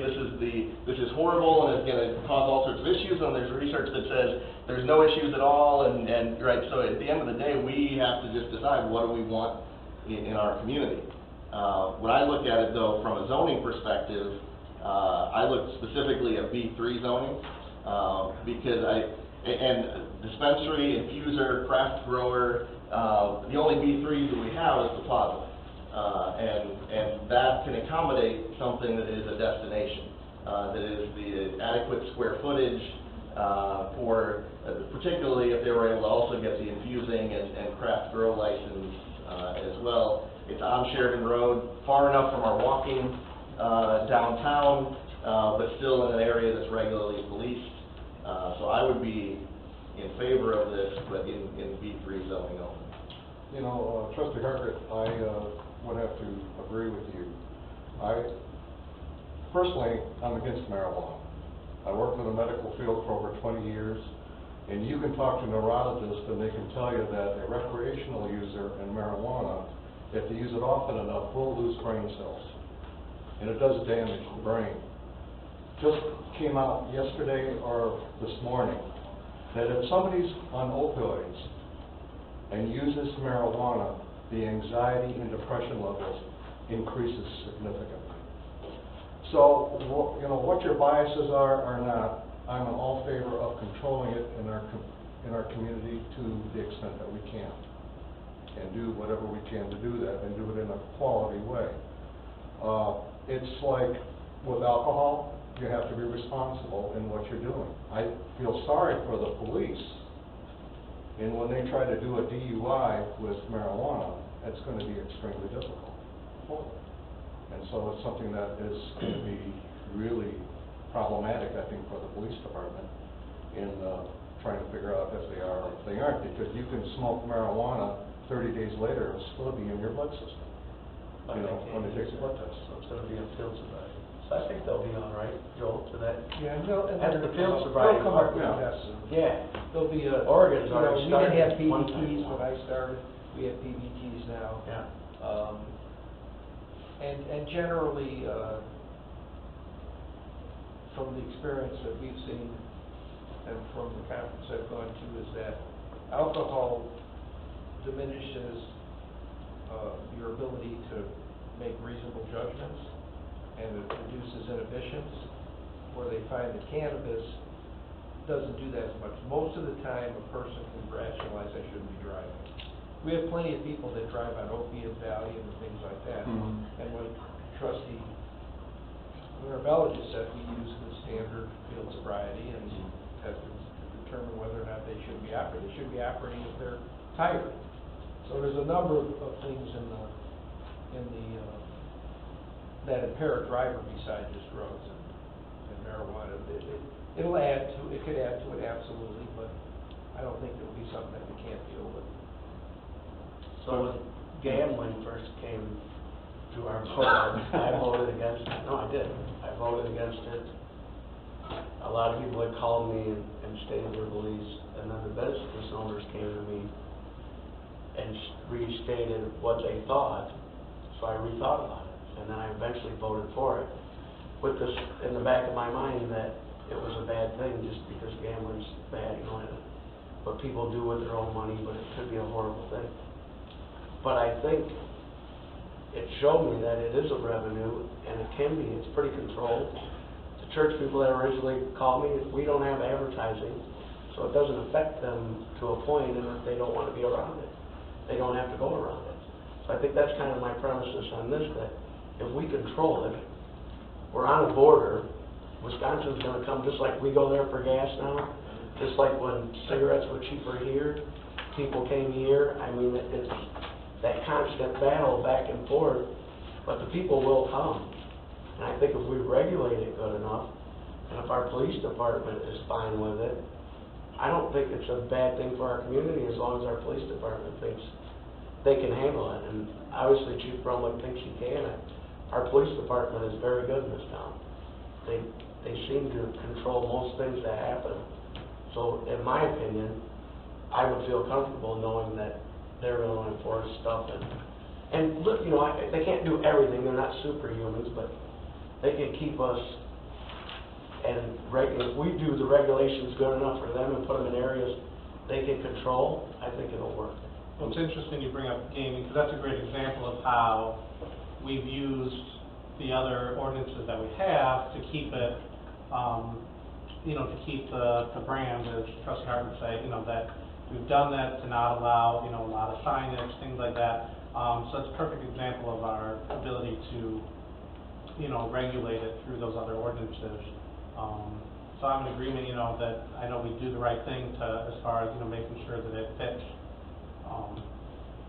this is horrible and it's going to cause all sorts of issues, and there's research that says there's no issues at all, and right. So at the end of the day, we have to just decide what do we want in our community. When I look at it though, from a zoning perspective, I look specifically at B3 zoning because and dispensary, infuser, craft grower. The only B3s that we have is the plaza, and that can accommodate something that is a destination, that is the adequate square footage for, particularly if they were able to also get the infusing and craft grow license as well. It's on Sheridan Road, far enough from our walking downtown, but still in an area that's regularly policed. So I would be in favor of this, but in B3 zoning only. Trustee Hargett, I would have to agree with you. Personally, I'm against marijuana. I worked in the medical field for over 20 years, and you can talk to neurologists and they can tell you that a recreational user in marijuana, if they use it often enough, will lose brain cells, and it does damage the brain. Just came out yesterday or this morning that if somebody's on opioids and uses marijuana, the anxiety and depression levels increases significantly. So, what your biases are not, I'm in all favor of controlling it in our community to the extent that we can, and do whatever we can to do that, and do it in a quality way. It's like with alcohol, you have to be responsible in what you're doing. I feel sorry for the police, and when they try to do a DUI with marijuana, it's going to be extremely difficult for them. And so it's something that is going to be really problematic, I think, for the police department in trying to figure out if they are or if they aren't, because you can smoke marijuana 30 days later and still be in your blood system, when they take the blood test. So it's gonna be a field sobriety. So I think they'll be all right, Joel, to that. Yeah, no, and After the field sobriety. they'll come up with Yeah. tests. Yeah. There'll be a. Oregon's already We didn't have started one PBTs time. when I started, we have PBTs now. Yeah. And generally, from the experience that we've seen and from the conference I've gone to, is that alcohol diminishes your ability to make reasonable judgments, and it reduces inhibitions, where they find that cannabis doesn't do that as much. Most of the time, a person can rationalize, I shouldn't be driving. We have plenty of people that drive on opiate, Valium, and things like that. Mhm. And what Trustee Mirabella just said, we use the standard field sobriety and have to determine whether or not they should be operating. They should be operating if they're tired. So there's a number of things in the that impair a driver besides just drugs and marijuana. It could add to it, absolutely, but I don't think it'll be something that we can't deal with. So when gambling first came to our board, I voted against it. No, I didn't. I voted against it. A lot of people had called me and stated their beliefs, and then the business owners came to me and restated what they thought, so I rethought about it, and then I eventually voted for it, with this in the back of my mind that it was a bad thing just because gambling's bad, what people do with their own money, but it could be a horrible thing. But I think it showed me that it is a revenue, and it can be, it's pretty controlled. The church people that originally called me, we don't have advertising, so it doesn't affect them to a point, and if they don't want to be around it, they don't have to go around it. So I think that's kind of my premises on this, that if we control it, we're on a border, Wisconsin's gonna come, just like we go there for gas now, just like when cigarettes were cheaper here, people came here. I mean, it's that constant battle back and forth, but the people will come. And I think if we regulate it good enough, and if our police department is fine with it, I don't think it's a bad thing for our community as long as our police department thinks they can handle it. And obviously Chief Brumlick thinks he can. Our police department is very good in this town. They seem to control most things that happen. So in my opinion, I would feel comfortable knowing that they're going to enforce stuff. And look, you know, they can't do everything. They're not superhumans, but they can keep us. And if we do the regulations good enough for them and put them in areas they can control, I think it'll work. Well, it's interesting you bring up gaming, because that's a great example of how we've used the other ordinances that we have to keep it, you know, to keep the brand, as Trustee Hart would say, you know, that we've done that to not allow, you know, a lot of signage, things like that. So it's a perfect example of our ability to, you know, regulate it through those other ordinances. So I'm in agreement, you know, that I know we do the right thing to, as far as, you know, making sure that it fits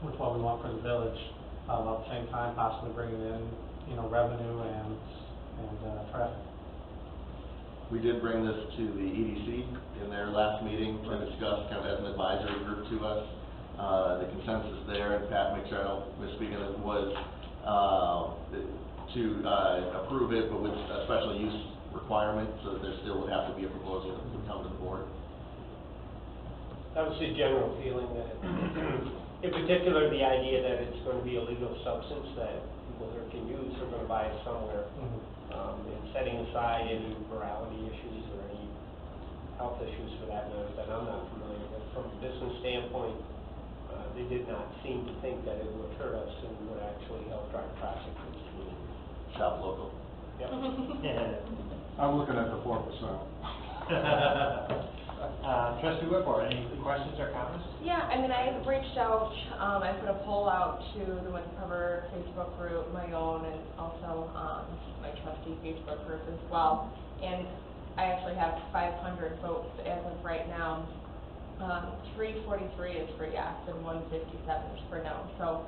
with what we want for the village, at the same time possibly bringing in, you know, revenue and traffic. We did bring this to the EDC in their last meeting to discuss kind of as an advisory group to us. The consensus there, and Pat, make sure I don't misspeak on it, was to approve it, but with a special use requirement, so that there still would have to be a proposal that would come to the board. That was the general feeling that, in particular, the idea that it's going to be a legal substance that people here can use, are going to buy it somewhere. And setting aside any morality issues or any health issues for that matter that I'm not familiar with. From a business standpoint, they did not seem to think that it would hurt us and would actually help drive traffic to the community. Shop local. Yep. I'm looking at the 4%. Trustee Whitmore, any questions or comments? Yeah, I mean, I reached out, I put a poll out to the Wind Cover Facebook group, my own, and also my trustee Facebook group as well. And I actually have 500 votes as of right now. 343 is for yes and 157 is for no. So,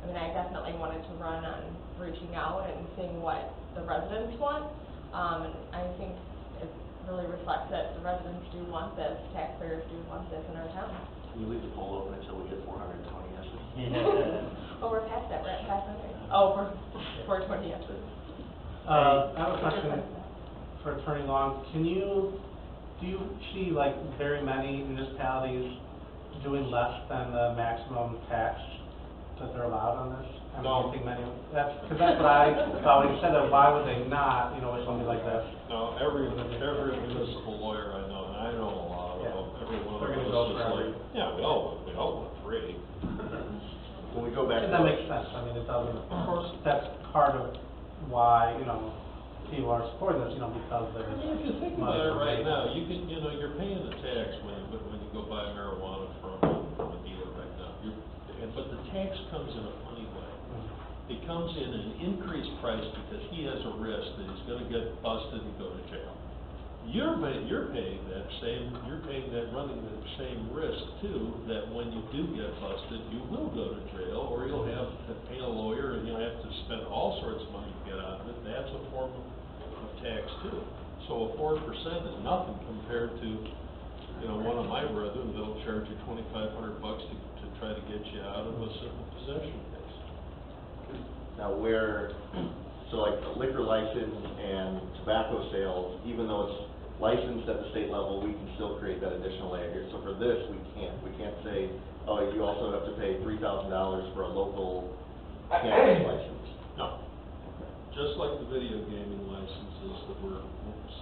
I mean, I definitely wanted to run on reaching out and seeing what the residents want. And I think it really reflects that the residents do want this, taxpayers do want this in our town. Can you leave the poll open until we get 420 yeses? Oh, we're past that, we're at 500. Oh, for 420 yeses. I have a question for Attorney Long. Do you see like very many municipalities doing less than the maximum tax that they're allowed on this? I mean, No. do you think many, because that's what I thought when you said that, why would they not, you know, with something like this? No, every municipal lawyer I know, and I know a lot of them, every one of They're them gonna go is just for like, every- yeah, we all want free. When we go back And to that makes sense, I mean, it doesn't, of course, that's part of why, you know, people are supporting this, you know, because there's I mean, if you think money about it for right making- now, you can, you know, you're paying the tax when you go buy marijuana from a dealer right now. But the tax comes in a funny way. It comes in an increased price because he has a risk that he's gonna get busted and go to jail. You're paying that running the same risk too, that when you do get busted, you will go to jail, or you'll have to pay a lawyer and you'll have to spend all sorts of money to get out of it. That's a form of tax too. So a 4% is nothing compared to, you know, one of my brethren, they'll charge you $2,500 to try to get you out of a simple possession case. Now so like the liquor license and tobacco sales, even though it's licensed at the state level, we can still create that additional layer here. So for this, we can't say, oh, you also have to pay $3,000 for a local cannabis license. No. Just like the video gaming licenses that were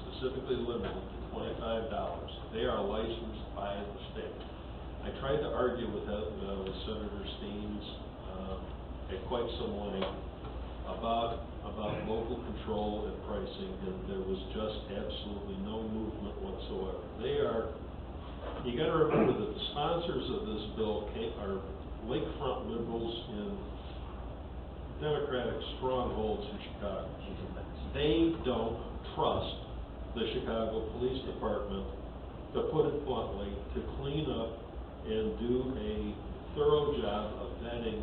specifically limited to $25, they are licensed by the state. I tried to argue with Senator Steens at quite some length about local control and pricing, and there was just absolutely no movement whatsoever. You gotta remember that the sponsors of this bill are lakefront liberals in Democratic strongholds in Chicago. They don't trust the Chicago Police Department, to put it bluntly, to clean up and do a thorough job of vetting,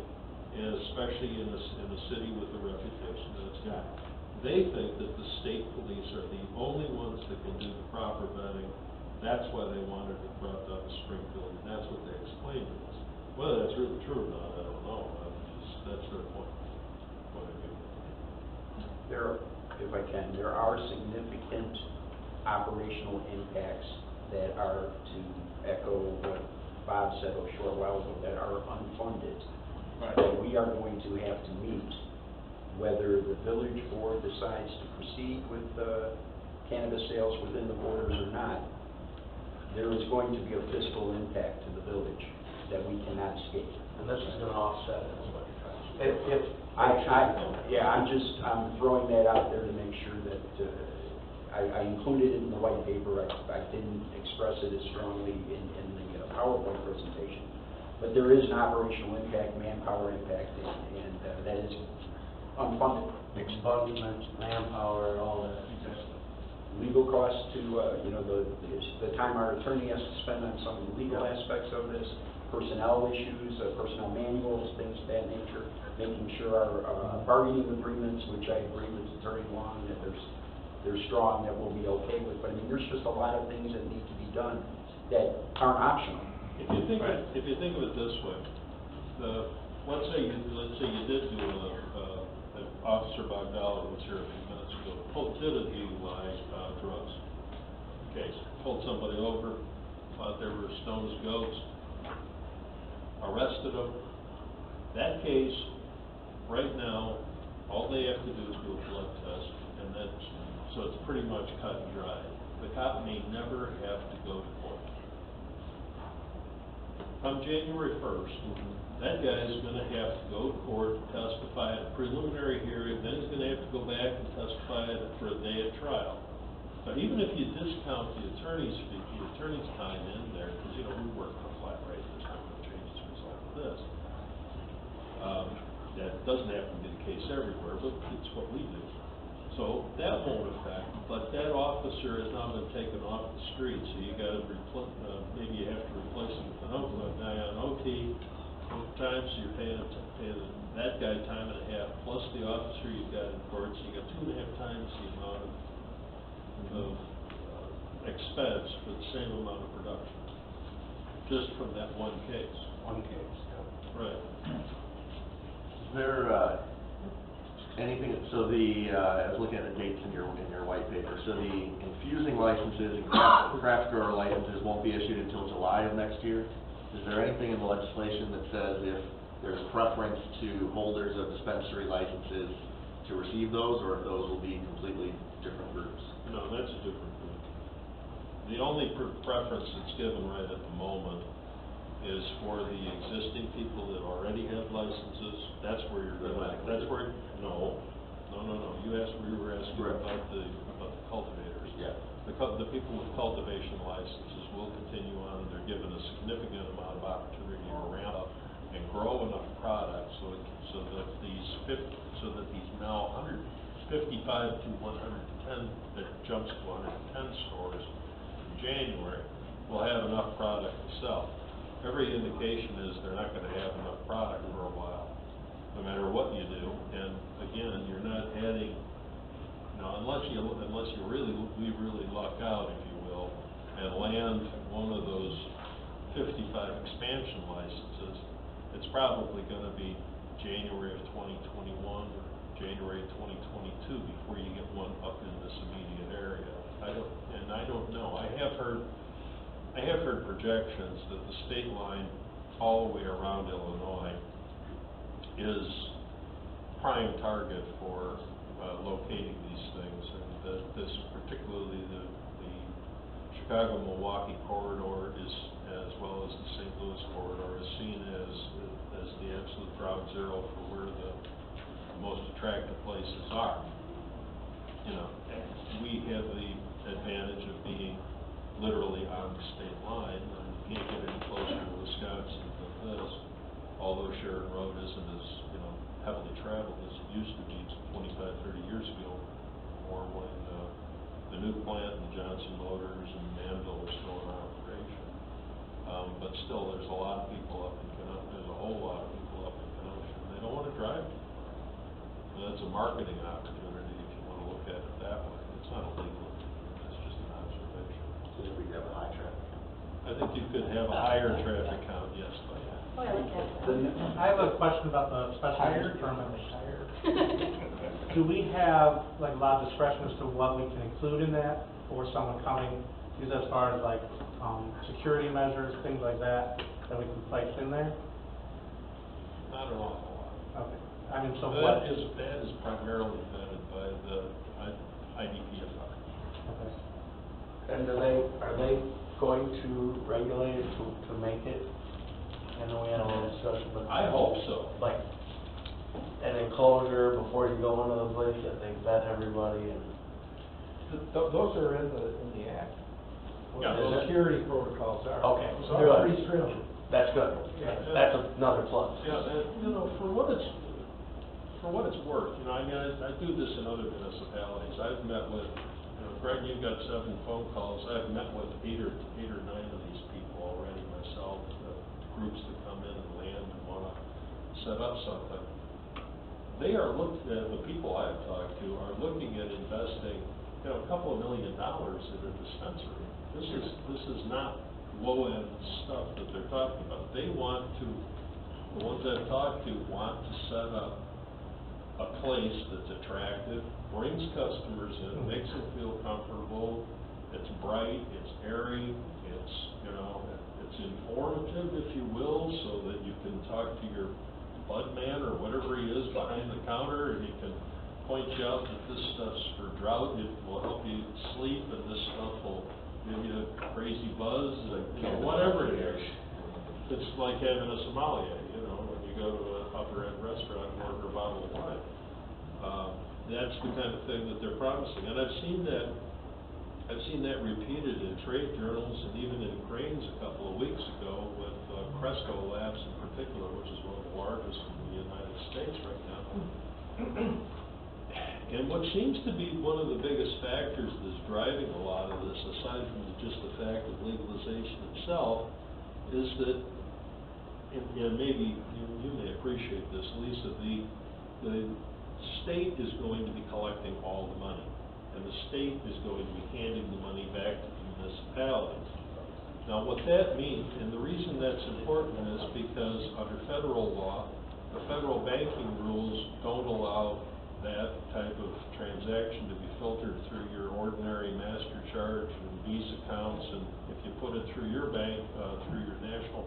and especially in a city with the reputation that it's got. They think that the state police are the only ones that can do the proper vetting. That's why they wanted it brought down to Springfield, and that's what they explained to us. Whether that's really true or not, I don't know. That's their point of view. If I can, there are significant operational impacts that are, to echo what Bob said a short while ago, that are unfunded. Right. That we are going to have to meet, whether the village board decides to proceed with cannabis sales within the borders or not. There is going to be a fiscal impact to the village that we cannot escape. And this is gonna offset it, is what you're trying to say. If I'm throwing that out there to make sure that, I included it in the white paper. I didn't express it as strongly in the PowerPoint presentation. But there is an operational impact, manpower impact, and that is unfunded. expungement, manpower, all that. Legal costs to, the time our attorney has to spend on some of the legal aspects of this, personnel issues, personnel manuals, things of that nature, making sure our bargaining agreements, which I agree with Attorney Long, that they're strong, that we'll be okay with. But I mean, there's just a lot of things that need to be done that aren't optional. If you think of it this way, let's say you did do Officer Bogdala was here a few minutes ago, did a DUI drugs case, pulled somebody over, thought they were stoned as goats, arrested them. That case, right now, all they have to do is do a blood test, and so it's pretty much cut and dry. The cop may never have to go to court. Come January 1st, that guy is going to have to go to court, testify at a preliminary hearing, then he's going to have to go back and testify for a day of trial. But even if you discount the attorney's fee, the attorney's time in there, because we work for a flat rate, there's not going to change as a result of this. That doesn't have to be the case everywhere, but it's what we do. So that won't affect, but that officer has now been taken off the street, so you got to maybe you have to replace him with a guy on OT. Times you're paying that guy time and a half plus the officer you've got in court, so you got 2.5 times the amount of expense for the same amount of production, just from that one case. One case, yeah. Right. Is there anything? So I was looking at the dates in your white paper. So the infusing licenses and craft grower licenses won't be issued until July of next year. Is there anything in the legislation that says if there's preference to holders of dispensary licenses to receive those, or if those will be completely different groups? No, that's a different group. The only preference that's given right at the moment is for the existing people that already have licenses. That's where you're going. No. You were asking about the cultivators. Yeah. The people with cultivation licenses will continue on, and they're given a significant amount of opportunity to ramp up and grow enough product so that these now 155 to 110, that jumps to 110 stores in January, will have enough product to sell. Every indication is they're not going to have enough product for a while, no matter what you do. And again, you're not adding. Now, unless we really luck out, if you will, and land one of those 55 expansion licenses, it's probably going to be January of 2021 or January of 2022 before you get one up in this immediate area. I don't know. I have heard projections that the state line all the way around Illinois is prime target for locating these things, and that this, particularly the Chicago-Milwaukee corridor, is, as well as the St. Louis corridor, is seen as the absolute ground zero for where the most attractive places are. You know, we have the advantage of being literally on the state line, and you can't get any closer to Wisconsin than this, although Sheridan Road isn't as, you know, heavily traveled as it used to be 25, 30 years ago, or when the new plant and Johnson Motors and Manville were still in operation. But still, there's a lot of people up in Kenosha, there's a whole lot of people up in Kenosha, and they don't want to drive too far. And that's a marketing opportunity if you want to look at it that way. It's not illegal, it's just an observation. So we have a high traffic. I think you could have a higher traffic count, yes, but Oh, I like that. I have a question about the special use permits. Do we have like a lot of discretion as to what we can include in that for someone coming, is as far as like, security measures, things like that we can place in there? not an awful lot. Okay, I mean, so what? That is primarily vetted by the IDPFR. Okay. And are they going to regulate it to make it? I know we had a little discussion, but. I hope so. Like, an enclosure before you go into the place, that they vet everybody and. Those are in the act. What Yeah, the is it? security protocols are. Okay, Those are good. pretty stringent. That's good. Yeah. That's another plus. Yeah, you know, for what it's worth, you know, I mean, I do this in other municipalities. I've met with, you know, Greg, you've got 7 phone calls. I've met with 8 or 9 of these people already myself, groups that come in and land and want to set up something. They are the people I've talked to are looking at investing, you know, a couple of $1 million in a dispensary. This is not low-end stuff that they're talking about. They want to, the ones I've talked to want to set up a place that's attractive, brings customers in, makes them feel comfortable, it's bright, it's airy, it's, you know, it's informative, if you will, so that you can talk to your bud man or whatever he is behind the counter, and he can point you out that this stuff's for drought, it will help you sleep, and this stuff will give you a crazy buzz, you know, whatever it is. It's like having a sommelier, you know, when you go to an upper-end restaurant and order a bottle of wine. That's the kind of thing that they're promising, and I've seen that repeated in trade journals and even in Cranes a couple of weeks ago with Cresco Labs in particular, which is one of the largest in the United States right now. And what seems to be one of the biggest factors that's driving a lot of this, aside from just the fact of legalization itself, is that, and maybe you may appreciate this, Lisa, the state is going to be collecting all the money, and the state is going to be handing the money back to the municipalities. Now, what that means, and the reason that's important is because under federal law, the federal banking rules don't allow that type of transaction to be filtered through your ordinary MasterCharge and Visa accounts, and if you put it through your bank, through your national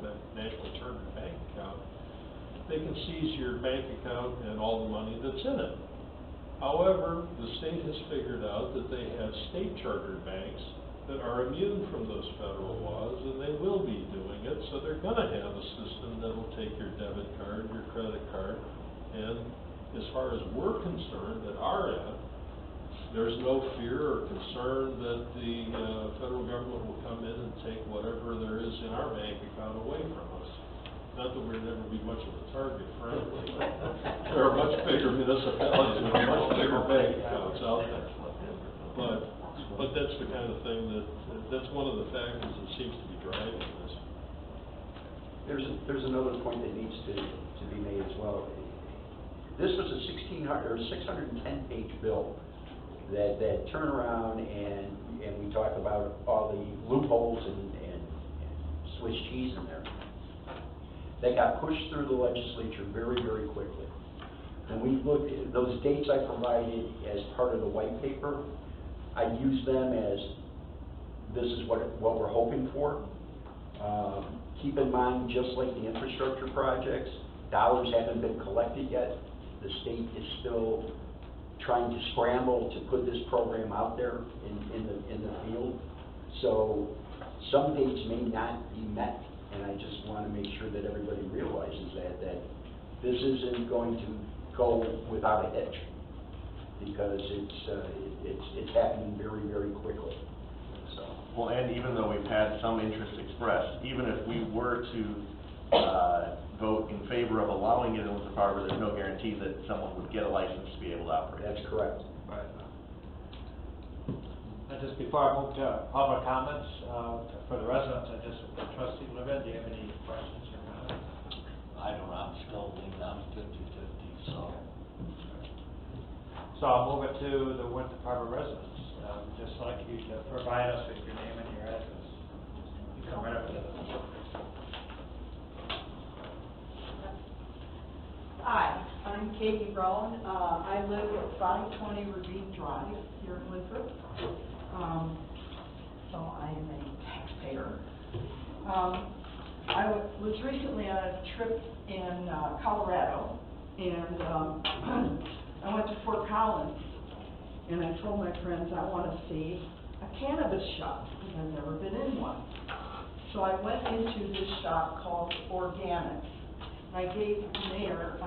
chartered bank account, they can seize your bank account and all the money that's in it. However, the state has figured out that they have state chartered banks that are immune from those federal laws, and they will be doing it, so they're going to have a system that will take your debit card, your credit card, and as far as we're concerned, at our end, there's no fear or concern that the federal government will come in and take whatever there is in our bank account away from us. Not that we'll never be much of a target, frankly. There are much bigger municipalities with much bigger bank accounts out there. But that's the kind of thing that's one of the factors that seems to be driving this. There's another point that needs to be made as well. This was a 610-page bill that turned around and we talked about all the loopholes and Swiss cheese in there. That got pushed through the legislature very, very quickly. And we looked at those dates I provided as part of the white paper. I used them as this is what we're hoping for. Keep in mind, just like the infrastructure projects, dollars haven't been collected yet. The state is still trying to scramble to put this program out there in the field. So some dates may not be met, and I just want to make sure that everybody realizes that this isn't going to go without a hitch, because it's happening very, very quickly, so. Well, and even though we've had some interest expressed, even if we were to vote in favor of allowing it in Winthrop Harbor, there's no guarantee that someone would get a license to be able to operate. That's correct. Right. And just before I move to public comments, for the residents, Trustee Levin, do you have any questions or comments? I don't know, I'm still leaning on 50/50, so. So I'll move it to the Winthrop Harbor residents. Just like you to provide us with your name and your address. You come right up to the. Hi, I'm Katie Brown. I live at 520 Ravine Drive here in Winthrop. So I am a taxpayer. I was recently on a trip in Colorado, and I went to Fort Collins, and I told my friends I want to see a cannabis shop, because I've never been in one. So I went into this shop called Organics. I gave the mayor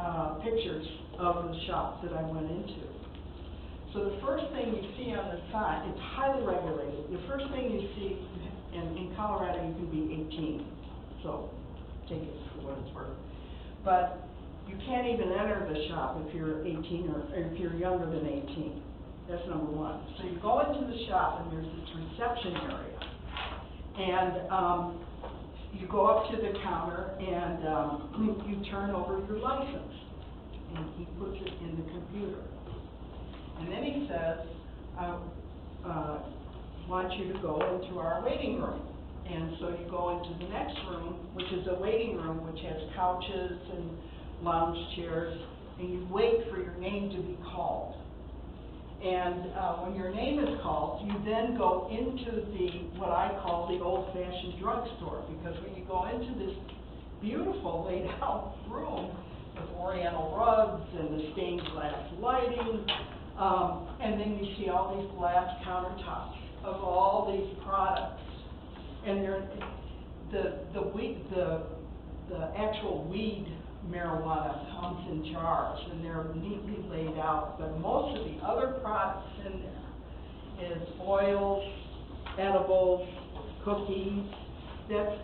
pictures of the shops that I went into. So the first thing you see on the sign, it's highly regulated. The first thing you see, in Colorado, you can be 18, so take it for what it's worth. But you can't even enter the shop if you're 18 or if you're younger than 18. That's number one. So you go into the shop and there's this reception area. And you go up to the counter and you turn over your license, and he puts it in the computer. And then he says, I want you to go into our waiting room. And so you go into the next room, which is a waiting room, which has couches and lounge chairs, and you wait for your name to be called. And when your name is called, you then go into what I call the old-fashioned drugstore, because when you go into this beautiful laid-out room with oriental rugs and the stained glass lighting, and then you see all these glass countertops of all these products, and the actual weed marijuana comes in jars, and they're neatly laid out, but most of the other products in there is oils, edibles, cookies. That's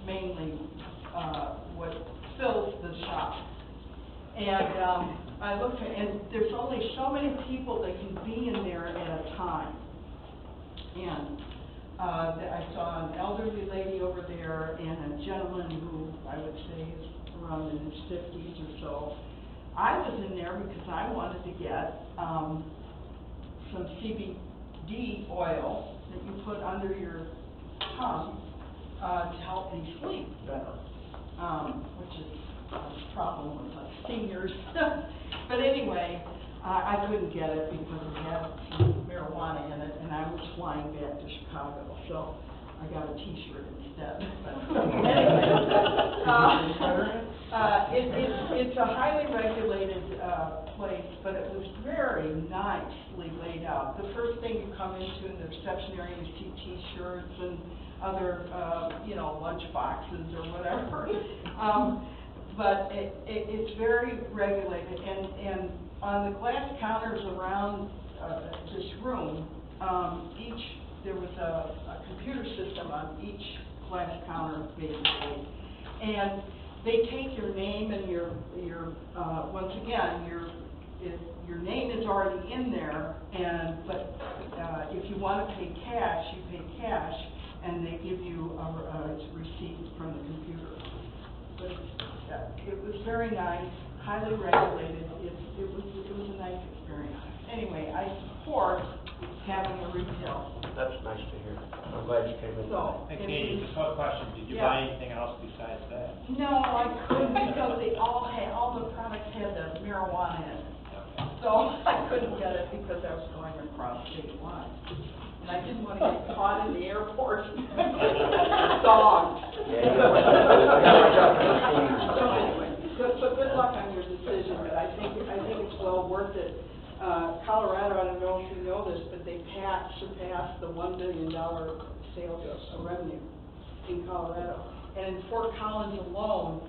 mainly what fills the shop. And I looked at, and there's only so many people that can be in there at a time. And I saw an elderly lady over there and a gentleman who I would say is around in his 50s or so. I was in there because I wanted to get some CBD oil that you put under your tongue to help me sleep better, which is a problem with us seniors. But anyway, I couldn't get it because it had some marijuana in it, and I was flying back to Chicago, so I got a T-shirt instead. But anyway, it's a highly regulated place, but it was very nicely laid out. The first thing you come into in the reception area, you see T-shirts and other, lunch boxes or whatever. But it's very regulated, and on the glass counters around this room, there was a computer system on each glass counter, basically, and they take your name and your once again your name is already in there, but if you want to pay cash, you pay cash, and they give you a receipt from the computer. But it was very nice, highly regulated. It was a nice experience. Anyway, I support having a retail. That's nice to hear. I'm glad you came in. So, Hey, Katie, just one question, did you Yeah. buy anything else besides that? no, I couldn't, because all the products had the marijuana in it. So I couldn't get it because I was going across state lines. And I didn't want to get caught in the airport. Dogs. So anyway, so good luck on your decision, but I think it's well worth it. Colorado, I don't know if you know this, but they surpassed the $1 billion sales revenue in Colorado. And in Fort Collins alone,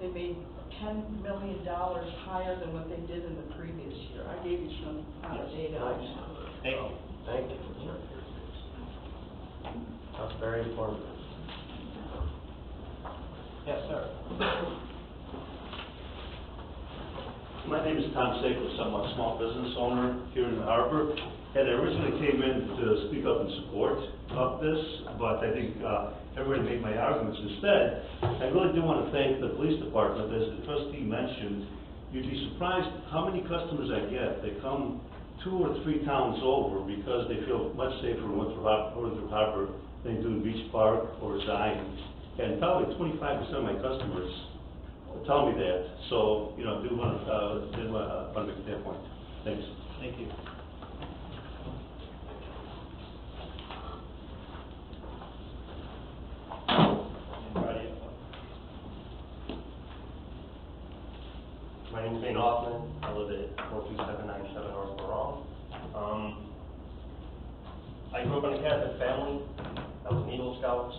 they made $10 million higher than what they did in the previous year. I gave you some data on Nice. that. Thank you. Thank you. That's very important. Yes, sir. My name is Tom Sakos. I'm a small business owner here in the harbor. And I originally came in to speak up in support of this, but I think everybody made my arguments instead. I really do want to thank the police department. As the trustee mentioned, you'd be surprised how many customers I get. They come 2 or 3 towns over because they feel much safer in Winthrop Harbor than they do in Beach Park or Zion. And probably 25% of my customers tell me that. So, you know, I do want to make that point. Thanks. Thank you. Anybody else? My name's Dane Hoffman. I live at 42797 North Barong. I grew up in a Catholic family. I was an Eagle Scout,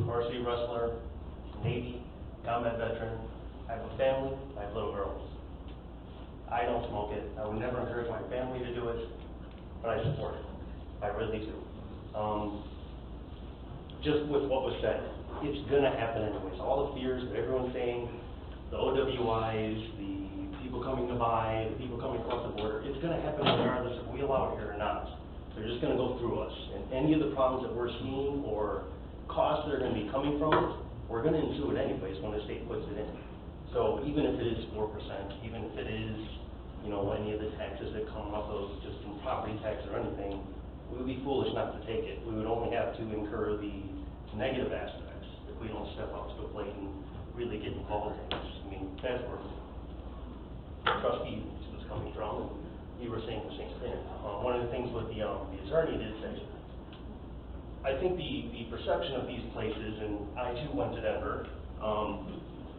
varsity wrestler, Navy, combat veteran. I have a family. I have little girls. I don't smoke it. I would never encourage my family to do it, but I support it. I really do. Just with what was said, it's gonna happen anyways. All the fears that everyone's saying, the OWIs, the people coming to buy, the people coming across the border, it's gonna happen regardless if we allow it here or not. They're just gonna go through us. And any of the problems that we're seeing or costs that are gonna be coming from it, we're gonna ensue it anyways when the state puts it in. So even if it is 4%, even if it is, you know, any of the taxes that come off of just from property tax or anything, we would be foolish not to take it. We would only have to incur the negative aspects if we don't step up to the plate and really get involved in this. I mean, that's where the trustee was coming from. You were saying the same thing. One of the things with the attorney did say, I think the perception of these places, and I too went to Denver,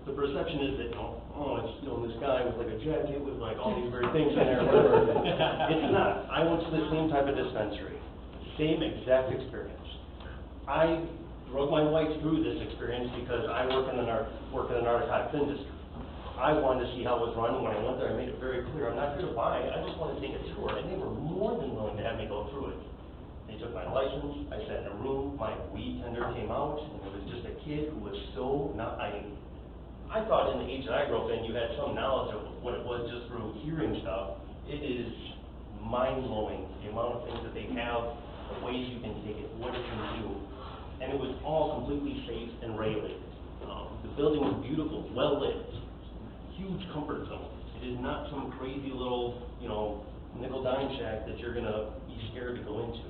the perception is that, it's still this guy with like a jacket with like all these weird things in there, whatever. It's not. I went to the same type of dispensary, same exact experience. I drug my wife through this experience because I work in the narcotics industry. I wanted to see how it was run. When I went there, I made it very clear, I'm not here to buy, I just want to take a tour, and they were more than willing to have me go through it. They took my license, I sat in a room, my weed tender came out, and it was just a kid who was so not, I thought in the age that I grew up in, you had some knowledge of what it was just through hearing stuff. It is mind-blowing, the amount of things that they have, the ways you can take it, what it can do. And it was all completely safe and regulated. The building was beautiful, well-lit, huge comfort zone. It is not some crazy little, nickel-dime shack that you're gonna be scared to go into.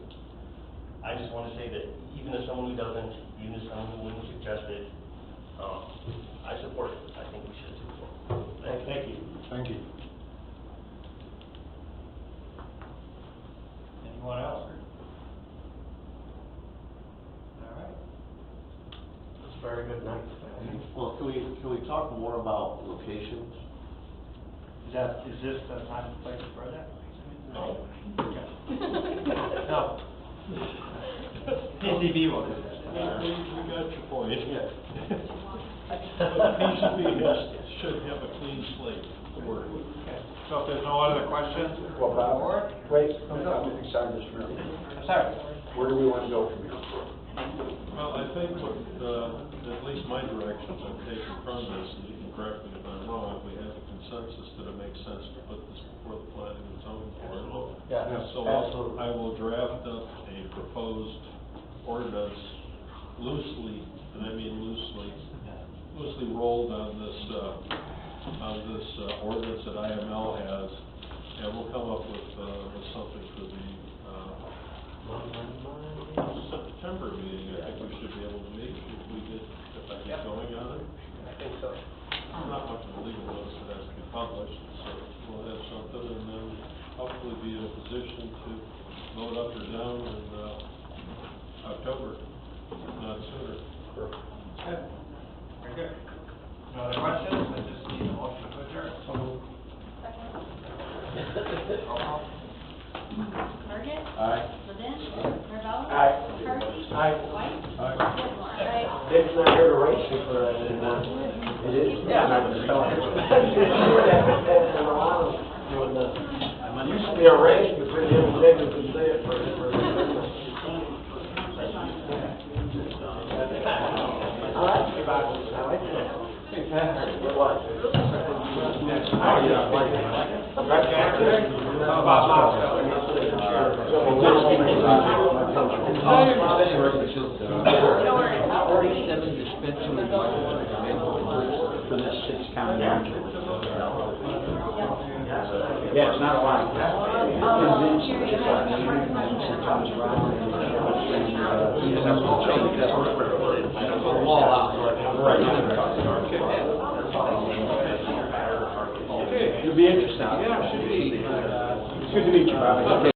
I just want to say that even as someone who doesn't, even as someone who wouldn't suggest it, I support it. I think we should support it. Thank you. Thank you. Anyone else? All right. It's a very good night. Well, can we talk more about locations? Is this the time and place for that? No. No. PCB will do that. We got your point. Yeah. But PCB should have a clean slate to work with. Okay. So if there's no other questions? Well, Bob, Board? wait, I'm sorry, Mr. Mayor. I'm sorry. Where do we want to go from here? Well, I think what, at least my directions I'm taking from this, and you can correct me if I'm wrong, if we have a consensus that it makes sense to put this before the planning and zoning board. Yeah, So absolutely. I will draft up a proposed ordinance loosely, and I mean loosely rolled on this ordinance that IML has, and we'll come up with something for the September meeting. I think we should be able to meet if I get going on it. I think so. Not much of a legal notice that has to be published, so we'll have something, and then hopefully be in a position to vote up or down in October, if not sooner. Good. Very good. No other questions? I just need a motion to adjourn. Roll call. Target? Aye. Levin? Mirabella? Aye. McCarthy? Aye. White? Aye. Whitmore? Dick's not here to race me for that anymore. It is? Yeah, and I was telling him. It used to be a race between him and Nick who could say it for I like it. I like it. It was. Oh, yeah, I like it. How about Forty-seven dispensary licenses available for this six-county market. Yeah, it's not a lot. It'll be interesting. Yeah, it should be. It's good to meet you, Bobby.